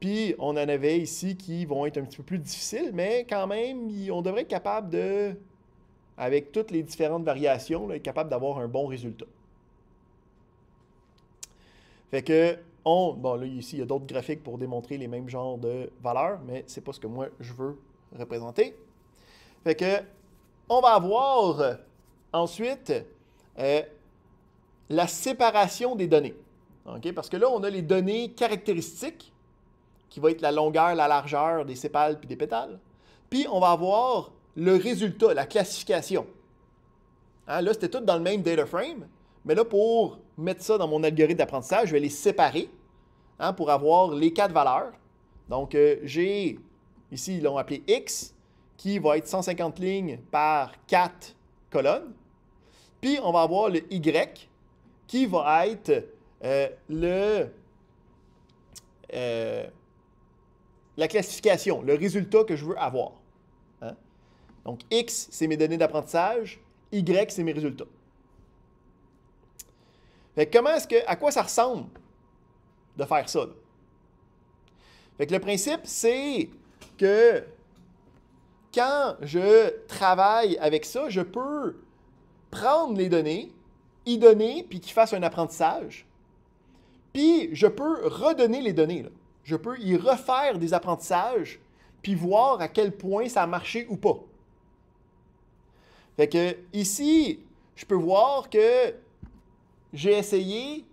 Puis, on en avait ici qui vont être un petit peu plus difficiles, mais quand même, on devrait être capable de, avec toutes les différentes variations, là, être capable d'avoir un bon résultat. Fait que, bon, là, ici, il y a d'autres graphiques pour démontrer les mêmes genres de valeurs, mais c'est pas ce que moi, je veux représenter. Fait que, on va avoir ensuite la séparation des données. Okay? Parce que là, on a les données caractéristiques, qui va être la longueur, la largeur des sépales puis des pétales. Puis, on va avoir le résultat, la classification. Hein? Là, c'était tout dans le même data frame, mais là, pour mettre ça dans mon algorithme d'apprentissage, je vais les séparer hein, pour avoir les 4 valeurs. Donc, j'ai, ici, ils l'ont appelé X, qui va être 150 lignes par 4 colonnes. Puis, on va avoir le Y, qui va être la classification, le résultat que je veux avoir. Hein? Donc, X, c'est mes données d'apprentissage. Y, c'est mes résultats. Fait que à quoi ça ressemble de faire ça? Là? Fait que le principe, c'est que quand je travaille avec ça, je peux prendre les données, y donner, puis qu'il fasse un apprentissage. Puis, je peux redonner les données. Là. Je peux y refaire des apprentissages, puis voir à quel point ça a marché ou pas. Fait que ici, je peux voir que j'ai essayé,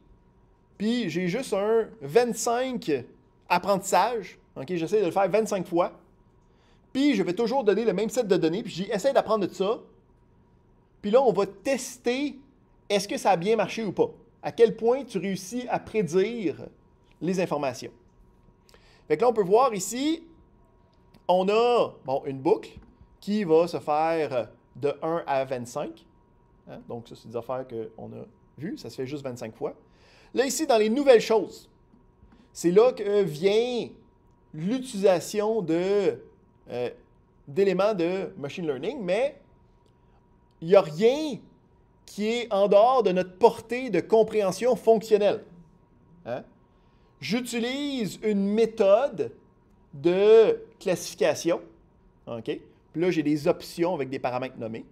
puis j'ai juste un 25 apprentissages. Okay? J'essaie de le faire 25 fois. Puis, je vais toujours donner le même set de données, puis j'essaie d'apprendre de ça Puis là, on va tester est-ce que ça a bien marché ou pas. À quel point tu réussis à prédire les informations. Fait que là, on peut voir ici, on a une boucle qui va se faire de 1 à 25. Hein? Donc, ça, c'est des affaires qu'on a vues. Ça se fait juste 25 fois. Là, ici, dans les nouvelles choses, c'est là que vient l'utilisation d'éléments de machine learning, mais il n'y a rien qui est en dehors de notre portée de compréhension fonctionnelle. Hein? J'utilise une méthode de classification. OK? Puis là, j'ai des options avec des paramètres nommés.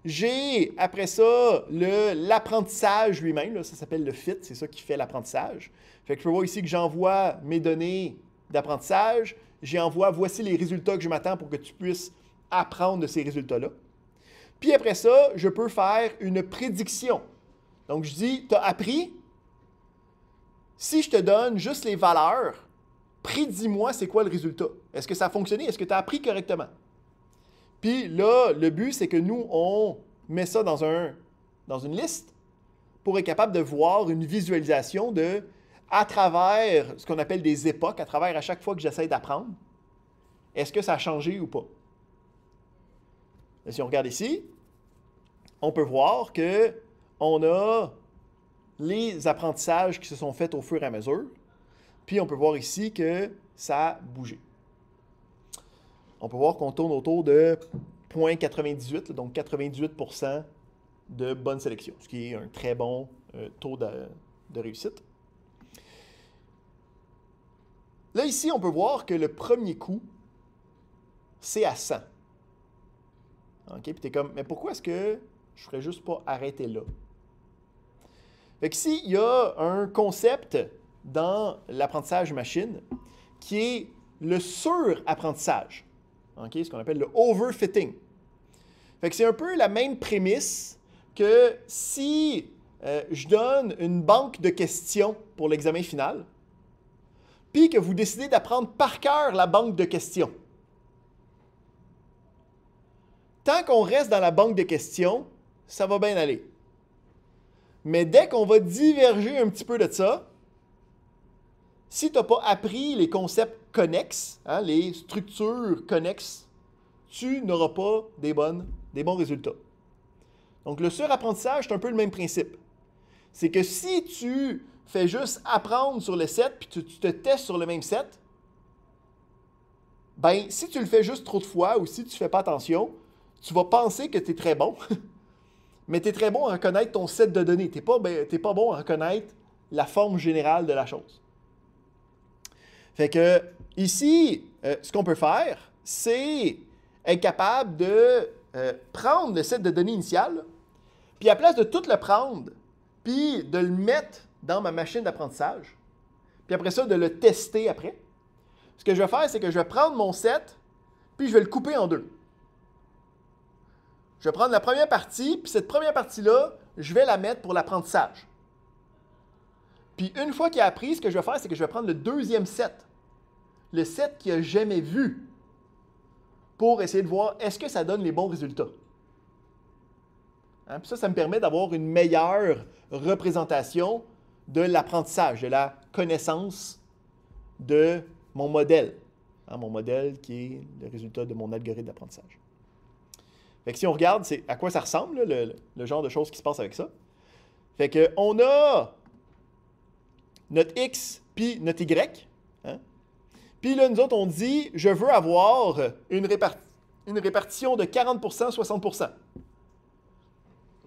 J'ai, après ça, l'apprentissage lui-même. Là, ça s'appelle le fit. C'est ça qui fait l'apprentissage. Fait que je peux voir ici que j'envoie mes données d'apprentissage. J'envoie, voici les résultats que je m'attends pour que tu puisses apprendre de ces résultats-là. Puis après ça, je peux faire une prédiction. Donc, je dis, tu as appris. Si je te donne juste les valeurs, prédis-moi c'est quoi le résultat. Est-ce que ça a fonctionné? Est-ce que tu as appris correctement? Puis là, le but, c'est que nous, on met ça dans une liste pour être capable de voir une visualisation à travers ce qu'on appelle des époques, à travers à chaque fois que j'essaie d'apprendre. Est-ce que ça a changé ou pas? Et si on regarde ici, on peut voir qu'on a les apprentissages qui se sont faits au fur et à mesure. Puis on peut voir ici que ça a bougé. On peut voir qu'on tourne autour de 0,98, donc 98% de bonne sélection, ce qui est un très bon taux de réussite. Là, ici, on peut voir que le premier coup, c'est à 100. OK? Puis tu es comme, mais pourquoi est-ce que je ne ferais juste pas arrêter là? Fait qu'ici, il y a un concept dans l'apprentissage machine qui est le surapprentissage. Okay? Ce qu'on appelle le overfitting. Fait que c'est un peu la même prémisse que si je donne une banque de questions pour l'examen final, puis que vous décidez d'apprendre par cœur la banque de questions. Tant qu'on reste dans la banque de questions, ça va bien aller. Mais dès qu'on va diverger un petit peu de ça, si tu n'as pas appris les concepts connexes, hein, les structures connexes, tu n'auras pas des bons résultats. Donc, le surapprentissage, c'est un peu le même principe. C'est que si tu fais juste apprendre sur le set, puis tu te testes sur le même set, ben si tu le fais juste trop de fois ou si tu ne fais pas attention, tu vas penser que tu es très bon, mais tu es très bon à reconnaître ton set de données. Tu n'es pas bon à reconnaître la forme générale de la chose. Fait que ici, ce qu'on peut faire, c'est être capable de prendre le set de données initial, puis à la place de tout le prendre, puis de le mettre dans ma machine d'apprentissage, puis après ça, de le tester après, ce que je vais faire, c'est que je vais prendre mon set, puis je vais le couper en deux. Je vais prendre la première partie, puis cette première partie-là, je vais la mettre pour l'apprentissage. Puis une fois qu'il a appris, ce que je vais faire, c'est que je vais prendre le deuxième set, le set qu'il n'a jamais vu, pour essayer de voir est-ce que ça donne les bons résultats. Hein? Puis ça me permet d'avoir une meilleure représentation de l'apprentissage, de la connaissance de mon modèle. Hein? Mon modèle qui est le résultat de mon algorithme d'apprentissage. Fait que si on regarde, c'est à quoi ça ressemble, là, le genre de choses qui se passe avec ça. Fait qu'on a notre X puis notre Y. Hein? Puis là, nous autres, on dit, je veux avoir une répartition de 40%, 60%.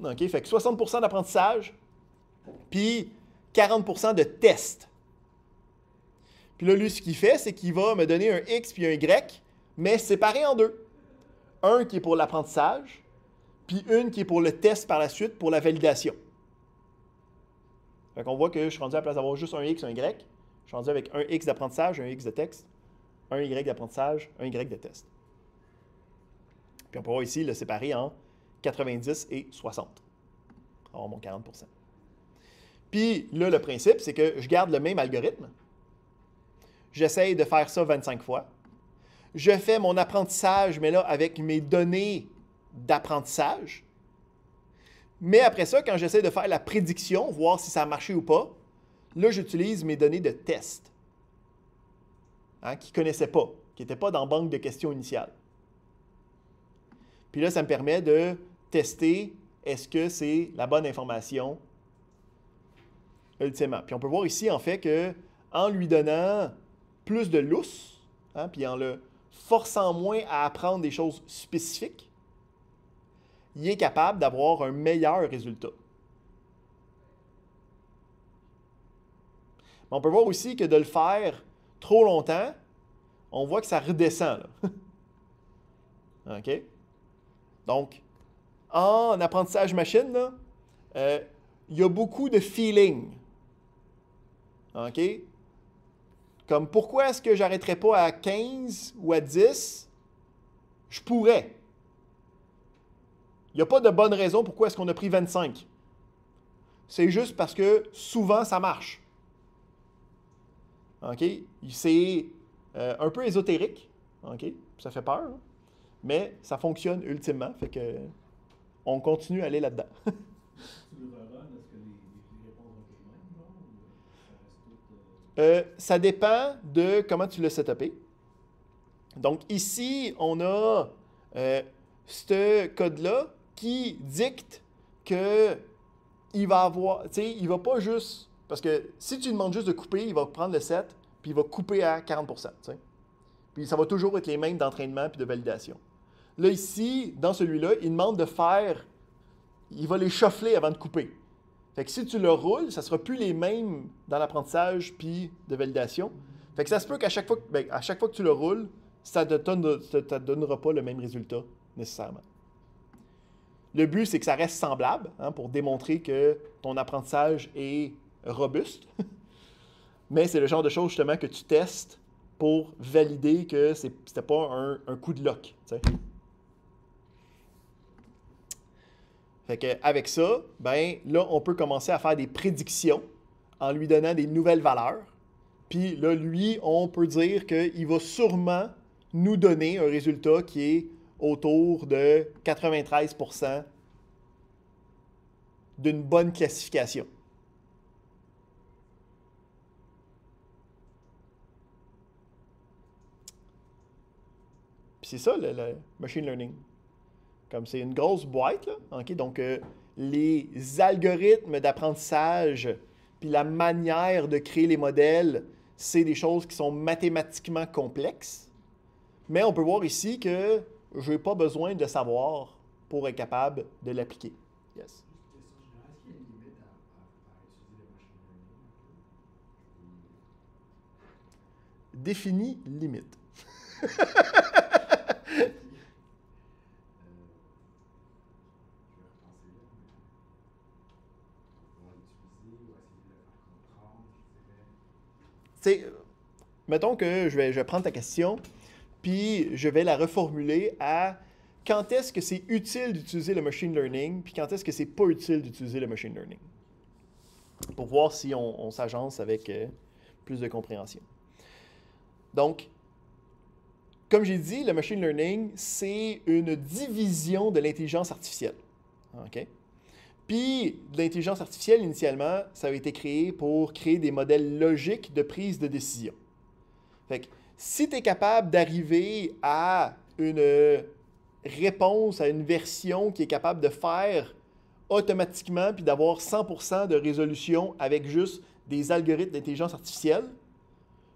OK? Fait que 60% d'apprentissage, puis 40% de test. Puis là, lui, ce qu'il fait, c'est qu'il va me donner un X puis un Y, mais séparé en deux. Un qui est pour l'apprentissage, puis une qui est pour le test par la suite, pour la validation. Fait qu'on voit que je suis rendu à la place d'avoir juste un X, un Y. Je suis rendu avec un X d'apprentissage, un X de texte, un Y d'apprentissage, un Y de test. Puis on peut voir ici le séparer en 90 et 60. On va avoir mon 40%. Puis là, le principe, c'est que je garde le même algorithme. J'essaye de faire ça 25 fois. Je fais mon apprentissage, mais là, avec mes données d'apprentissage. Mais après ça, quand j'essaie de faire la prédiction, voir si ça a marché ou pas, là, j'utilise mes données de test, hein, qu'ils ne connaissaient pas, qui n'étaient pas dans la banque de questions initiale. Puis là, ça me permet de tester est-ce que c'est la bonne information ultimement. Puis on peut voir ici, en fait, qu'en lui donnant plus de lousse, hein, puis en le forçant moins à apprendre des choses spécifiques, il est capable d'avoir un meilleur résultat. Mais on peut voir aussi que de le faire trop longtemps, on voit que ça redescend, là. OK? Donc, en apprentissage machine, là, il y a beaucoup de feeling. OK? Comme pourquoi est-ce que j'arrêterais pas à 15 ou à 10? Je pourrais. Il n'y a pas de bonne raison pourquoi est-ce qu'on a pris 25. C'est juste parce que souvent, ça marche. OK? C'est un peu ésotérique. OK? Ça fait peur. Hein? Mais ça fonctionne ultimement. Fait que on continue à aller là-dedans. Ça dépend de comment tu l'as setupé. Donc ici, on a ce code-là qui dicte que il va avoir, tu sais, il va pas juste, parce que si tu lui demandes juste de couper, il va prendre le set, puis il va couper à 40%, tu sais. Puis ça va toujours être les mêmes d'entraînement puis de validation. Là ici, dans celui-là, il demande de faire, il va les shuffler avant de couper. Fait que si tu le roules, ça ne sera plus les mêmes dans l'apprentissage puis de validation. Fait que ça se peut qu'à chaque fois, à chaque fois que tu le roules, ça ne te donnera pas le même résultat nécessairement. Le but, c'est que ça reste semblable, hein, pour démontrer que ton apprentissage est robuste. Mais c'est le genre de choses justement que tu testes pour valider que ce n'était pas un coup de lock. T'sais. Fait qu'avec ça, ben là, on peut commencer à faire des prédictions en lui donnant des nouvelles valeurs. Puis là, lui, on peut dire qu'il va sûrement nous donner un résultat qui est autour de 93% d'une bonne classification. Puis c'est ça, le machine learning. Comme c'est une grosse boîte, là, okay? Donc les algorithmes d'apprentissage puis la manière de créer les modèles, c'est des choses qui sont mathématiquement complexes. Mais on peut voir ici que je n'ai pas besoin de savoir pour être capable de l'appliquer. Yes. Définis limite. Mettons que je vais prendre ta question, puis je vais la reformuler à quand est-ce que c'est utile d'utiliser le machine learning, puis quand est-ce que c'est pas utile d'utiliser le machine learning. Pour voir si on s'agence avec plus de compréhension. Donc, comme j'ai dit, le machine learning, c'est une division de l'intelligence artificielle. OK? Puis, l'intelligence artificielle, initialement, ça a été créé pour créer des modèles logiques de prise de décision. Fait que, si tu es capable d'arriver à une réponse, à une version qui est capable de faire automatiquement puis d'avoir 100% de résolution avec juste des algorithmes d'intelligence artificielle,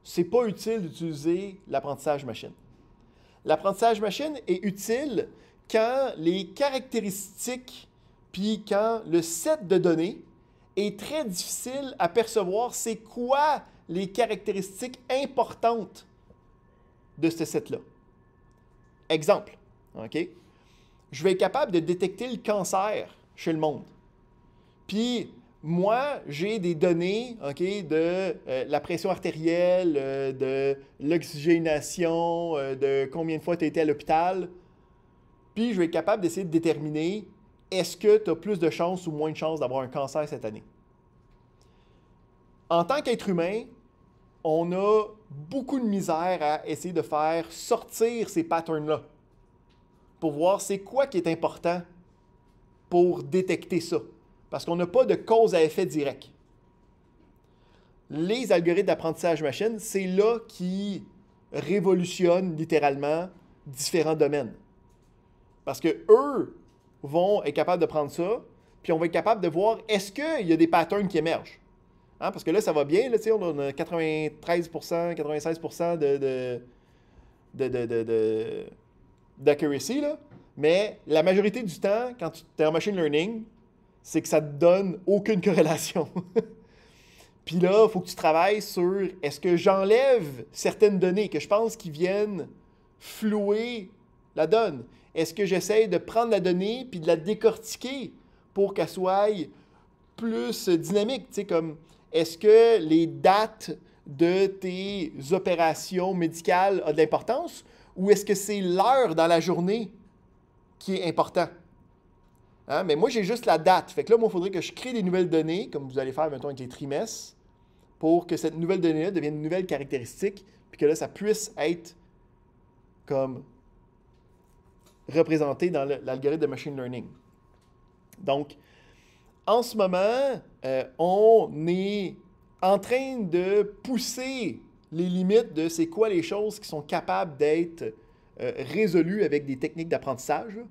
c'est pas utile d'utiliser l'apprentissage machine. L'apprentissage machine est utile quand les caractéristiques puis quand le set de données est très difficile à percevoir c'est quoi les caractéristiques importantes de ce set-là. Exemple, OK? Je vais être capable de détecter le cancer chez le monde. Puis, moi, j'ai des données, OK, de la pression artérielle, de l'oxygénation, de combien de fois tu as été à l'hôpital. Puis, je vais être capable d'essayer de déterminer est-ce que tu as plus de chances ou moins de chances d'avoir un cancer cette année. En tant qu'être humain, on a beaucoup de misère à essayer de faire sortir ces patterns-là pour voir c'est quoi qui est important pour détecter ça. Parce qu'on n'a pas de cause à effet direct. Les algorithmes d'apprentissage machine, c'est là qui révolutionnent littéralement différents domaines. Parce que eux vont être capables de prendre ça, puis on va être capable de voir est-ce qu'il y a des patterns qui émergent. Hein? Parce que là, ça va bien, là, on a 93%, 96% d'accuracy, là. Mais la majorité du temps, quand tu es en machine learning, c'est que ça ne te donne aucune corrélation. Puis là, il faut que tu travailles sur est-ce que j'enlève certaines données que je pense qui viennent flouer la donne? Est-ce que j'essaie de prendre la donnée puis de la décortiquer pour qu'elle soit plus dynamique? Tu sais, comme est-ce que les dates de tes opérations médicales ont de l'importance ou est-ce que c'est l'heure dans la journée qui est important? Hein? Mais moi, j'ai juste la date. Fait que là, moi, il faudrait que je crée des nouvelles données, comme vous allez faire, mettons, avec les trimestres, pour que cette nouvelle donnée-là devienne une nouvelle caractéristique, puis que là, ça puisse être comme représenté dans l'algorithme de machine learning. Donc, en ce moment, on est en train de pousser les limites de c'est quoi les choses qui sont capables d'être résolues avec des techniques d'apprentissage, là.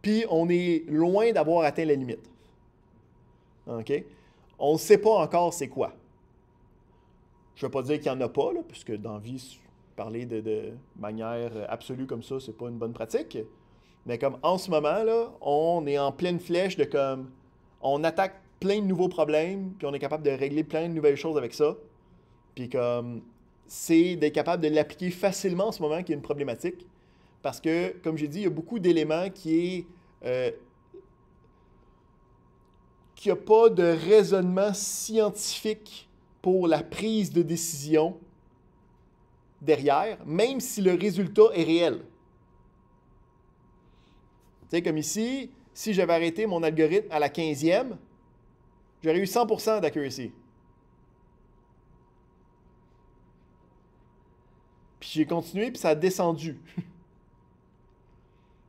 Puis on est loin d'avoir atteint la limite. OK? On ne sait pas encore c'est quoi. Je ne veux pas dire qu'il n'y en a pas, là, puisque dans la vie, parler de manière absolue comme ça, c'est pas une bonne pratique. Mais comme en ce moment, là, on est en pleine flèche de comme on attaque plein de nouveaux problèmes, puis on est capable de régler plein de nouvelles choses avec ça. Puis comme c'est d'être capable de l'appliquer facilement en ce moment qui est une problématique. Parce que, comme j'ai dit, il y a beaucoup d'éléments qui n'a pas de raisonnement scientifique pour la prise de décision derrière, même si le résultat est réel. Tu sais, comme ici, si j'avais arrêté mon algorithme à la 15e, j'aurais eu 100% d'accuracy. Puis j'ai continué, puis ça a descendu.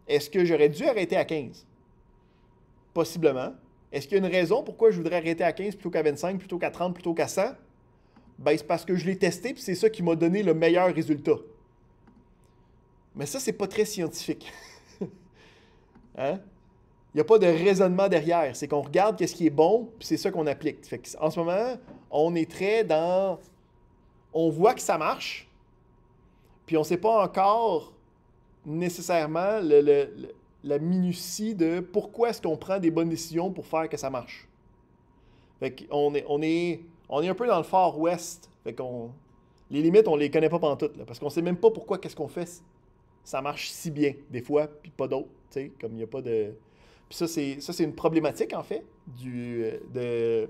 Est-ce que j'aurais dû arrêter à 15? Possiblement. Est-ce qu'il y a une raison pourquoi je voudrais arrêter à 15 plutôt qu'à 25, plutôt qu'à 30, plutôt qu'à 100? Ben, c'est parce que je l'ai testé, puis c'est ça qui m'a donné le meilleur résultat. Mais ça, c'est pas très scientifique. Hein? Il n'y a pas de raisonnement derrière. C'est qu'on regarde qu'est-ce qui est bon, puis c'est ça qu'on applique. Fait en ce moment, on est très dans... On voit que ça marche, puis on ne sait pas encore nécessairement la minutie de pourquoi est-ce qu'on prend des bonnes décisions pour faire que ça marche. Fait qu'on est un peu dans le Far West. Fait qu'on... Les limites, on les connaît pas pantoute, là, parce qu'on sait même pas pourquoi qu'est-ce qu'on fait. Ça marche si bien, des fois, puis pas d'autres, tu sais, comme il n'y a pas de... Puis ça, c'est une problématique, en fait, de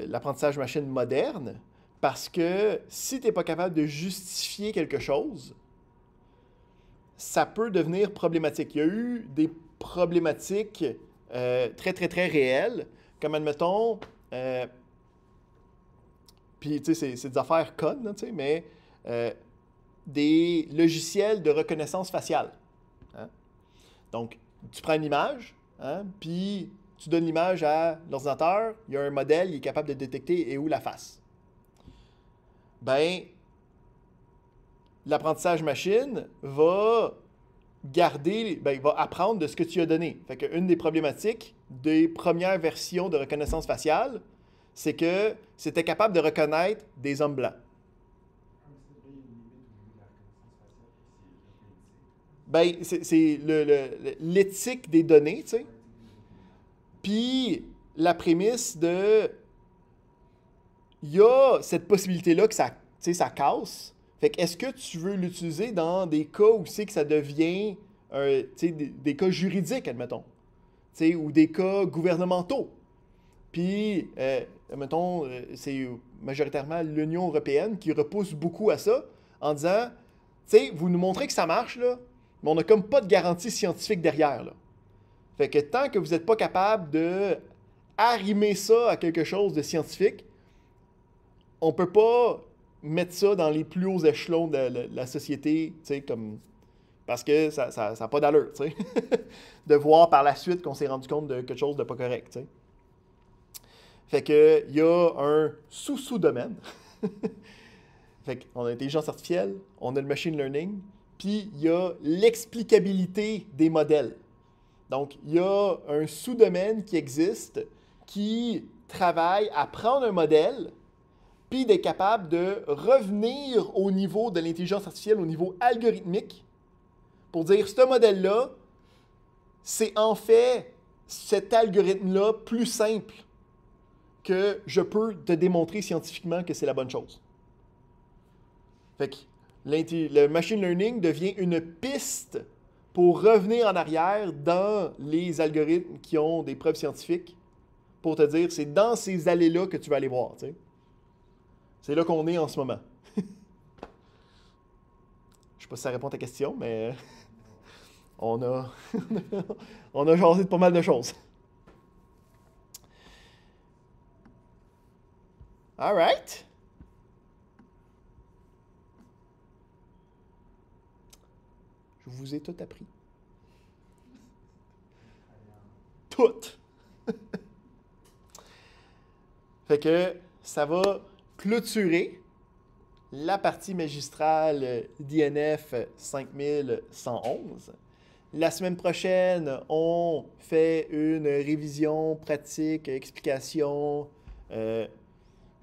l'apprentissage machine moderne, parce que si tu n'es pas capable de justifier quelque chose, ça peut devenir problématique. Il y a eu des problématiques très, très, très réelles, comme, admettons, puis, tu sais, c'est des affaires connes, tu sais, mais des logiciels de reconnaissance faciale. Hein? Donc, tu prends une image, hein, puis tu donnes l'image à l'ordinateur, il y a un modèle, il est capable de détecter et où la face. Ben, l'apprentissage machine va va apprendre de ce que tu as donné. Fait qu'une des problématiques des premières versions de reconnaissance faciale, c'est que c'était capable de reconnaître des hommes blancs. Ben, c'est l'éthique des données, tu sais. Puis la prémisse de... Il y a cette possibilité-là que ça casse. Fait que est-ce que tu veux l'utiliser dans des cas où c'est que ça devient des cas juridiques, admettons, ou des cas gouvernementaux. Puis, admettons, c'est majoritairement l'Union européenne qui repousse beaucoup à ça en disant, vous nous montrez que ça marche, là, mais on n'a comme pas de garantie scientifique derrière, là. Fait que tant que vous n'êtes pas capable de arrimer ça à quelque chose de scientifique, on ne peut pas mettre ça dans les plus hauts échelons de la société, comme Parce que ça n'a pas d'allure, tu sais. De voir par la suite qu'on s'est rendu compte de quelque chose de pas correct, tu sais. Fait que, il y a un sous-domaine. Fait qu'on a l'intelligence artificielle, on a le machine learning, puis il y a l'explicabilité des modèles. Donc, il y a un sous-domaine qui existe qui travaille à prendre un modèle, puis d'être capable de revenir au niveau de l'intelligence artificielle, au niveau algorithmique, pour dire, ce modèle-là, c'est en fait cet algorithme-là plus simple que je peux te démontrer scientifiquement que c'est la bonne chose. Fait que le machine learning devient une piste pour revenir en arrière dans les algorithmes qui ont des preuves scientifiques pour te dire, c'est dans ces allées-là que tu vas aller voir. Tu sais. C'est là qu'on est en ce moment. Je sais pas si ça répond à ta question, mais on a jasé de pas mal de choses. All right. Je vous ai tout appris. Tout. Fait que ça va clôturer la partie magistrale d'INF 5111. La semaine prochaine, on fait une révision pratique, explication,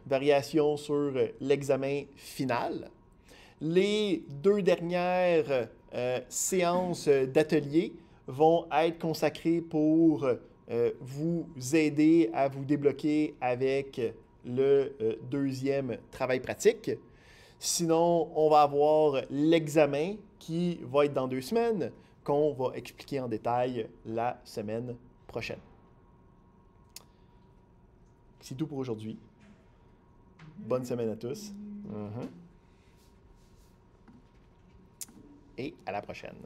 variation sur l'examen final. Les 2 dernières séances d'atelier vont être consacrées pour vous aider à vous débloquer avec le 2e travail pratique. Sinon, on va avoir l'examen qui va être dans 2 semaines, qu'on va expliquer en détail la semaine prochaine. C'est tout pour aujourd'hui. Bonne semaine à tous. Et à la prochaine.